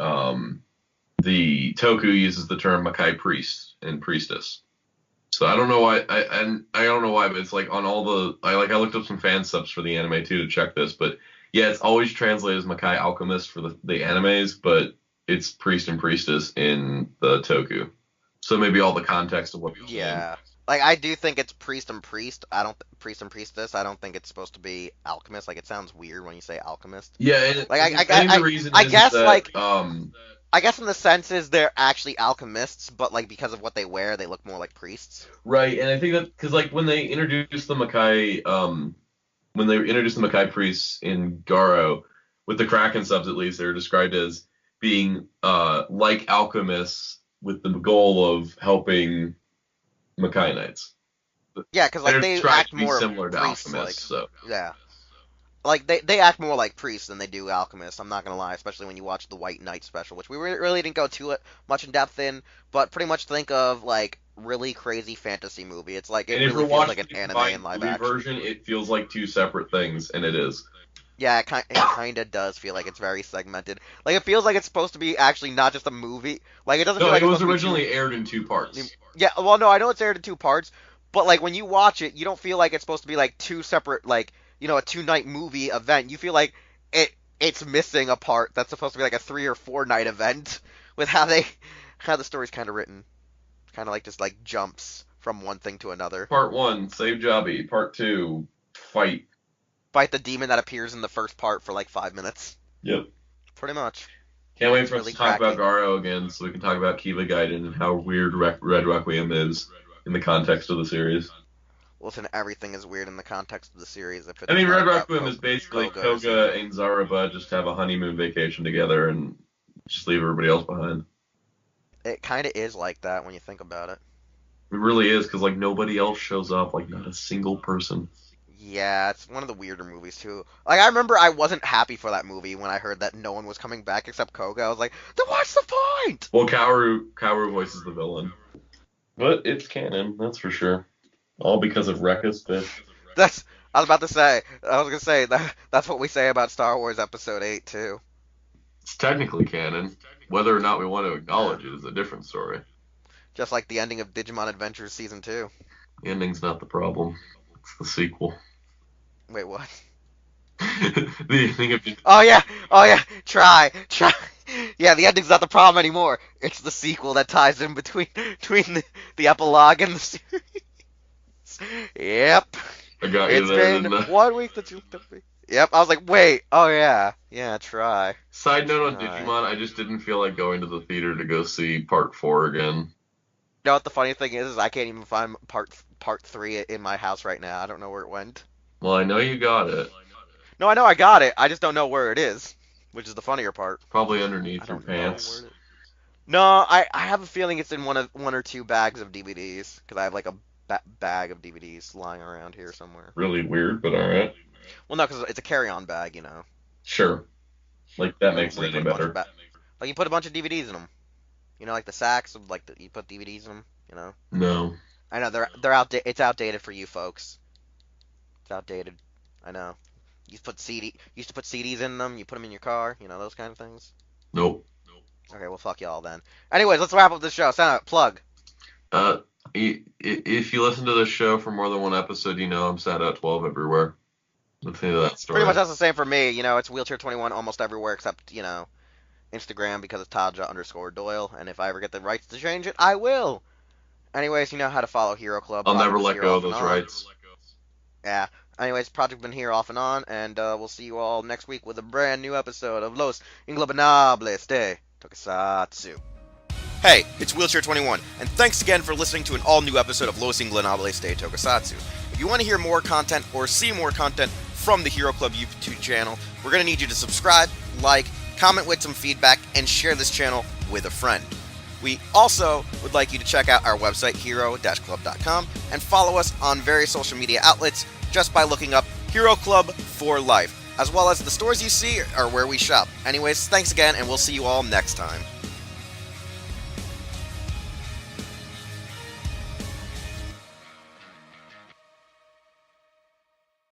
Toku uses the term Makai Priest and Priestess. So I don't know why, I don't know why, but it's like on all the, I looked up some fan subs for the anime too to check this, but yeah, it's always translated as Makai Alchemist for the animes, but it's Priest and Priestess in the Toku. So maybe all the context of what you're saying. Like, I do think it's Priest and Priest. Priest and Priestess. I don't think it's supposed to be Alchemist. Like, it sounds weird when you say Alchemist. Yeah, and like, I think the reason I is guess that, like I guess in the sense is they're actually alchemists, but like because of what they wear, they look more like priests. Right, and I think that because like when they introduced the Makai, priests in Garo, with the Kraken subs at least, they're described as being like alchemists with the goal of helping Makai Knights. Yeah, because like they trying act to be more similar to priests, Alchemists, like so yeah, like they act more like priests than they do alchemists. I'm not gonna lie, especially when you watch the White Knight special, which we really didn't go too much in depth in, but pretty much think of like really crazy fantasy movie. It's like it and if really you're feels watching like an the anime combined in live movie action. version, it feels like two separate things, and it is. Yeah, it kind of does feel like it's very segmented. Like it feels like it's supposed to be actually not just a movie. Like it doesn't No, feel like it it's was supposed to be originally aired in 2 parts. Yeah, well, no, I know it's aired in 2 parts, but like when you watch it, you don't feel like it's supposed to be like two separate, like a 2 night movie event. You feel like it's missing a part that's supposed to be like a 3 or 4 night event with how the story's kind of written, kind of like just like jumps from one thing to another. Part 1, save Jobby. Part 2, fight. Fight the demon that appears in the first part for like 5 minutes. Yep. Pretty much. Can't wait for Really us to talk about cracking. Garo again, so we can talk about Kiva Gaiden and how weird Red Requiem is in the context of the series. Listen, everything is weird in the context of the series. If it's I mean, not Red about Requiem is basically Koga or Koga and Zaraba just have a honeymoon vacation together and just leave everybody else behind. It kind of is like that when you think about it. It really is, because like nobody else shows up, like not a single person. Yeah, it's one of the weirder movies too. Like I remember I wasn't happy for that movie when I heard that no one was coming back except Koga. I was like, then what's the point? Well, Kaoru voices the villain, but it's canon, that's for sure. All because of Rekka's fish. I was gonna say that's what we say about Star Wars Episode 8 too. It's technically canon. Whether or not we want to acknowledge it is a different story. Just like the ending of Digimon Adventures Season 2. The ending's not the problem. It's the sequel. Wait, what? The ending of Oh yeah, try. Yeah, the ending's not the problem anymore. It's the sequel that ties in between the epilogue and the series. Yep. I got you It's there, been didn't I? 1 week that you took me. Yep, I was like, wait, oh yeah, try. Side note on Try. Digimon, I just didn't feel like going to the theater to go see Part 4 again. You know what the funny thing is I can't even find part 3 in my house right now. I don't know where it went. Well, I know you got it. No, I know I got it. I just don't know where it is, which is the funnier part. Probably I underneath your don't know pants. where it is. No, I have a feeling it's in one or two bags of DVDs because I have like a bag of DVDs lying around here somewhere. Really weird, but alright. Well, no, because it's a carry-on bag, you know. Sure. Like, that makes it any better. Like you put a bunch of DVDs in them. You know, like the sacks of like you put DVDs in them. You know. No. I know they're outdated. It's outdated for you folks. It's outdated. I know. You used to put CDs in them. You put them in your car. You know those kind of things. Nope. Okay, well fuck y'all then. Anyways, let's wrap up this show. Sound plug. If you listen to this show for more than one episode, you know I'm sad at 12 everywhere. Let's see that story. Pretty much that's the same for me. You know, it's Wheelchair21 almost everywhere except Instagram because it's Tadja_Doyle. And if I ever get the rights to change it, I will. Anyways, you know how to follow Hero Club. I'll never Project let Here go off of and those on. rights. Yeah. Anyways, Project been here off and on, and we'll see you all next week with a brand new episode of Los Ingobernables de Tokusatsu. Hey, it's Wheelchair21, and thanks again for listening to an all-new episode of Los Ingobernables de Tokusatsu. If you want to hear more content or see more content from the Hero Club YouTube channel, we're going to need you to subscribe, like, comment with some feedback, and share this channel with a friend. We also would like you to check out our website, hero-club.com, and follow us on various social media outlets just by looking up Hero Club for Life, as well as the stores you see are where we shop. Anyways, thanks again, and we'll see you all next time.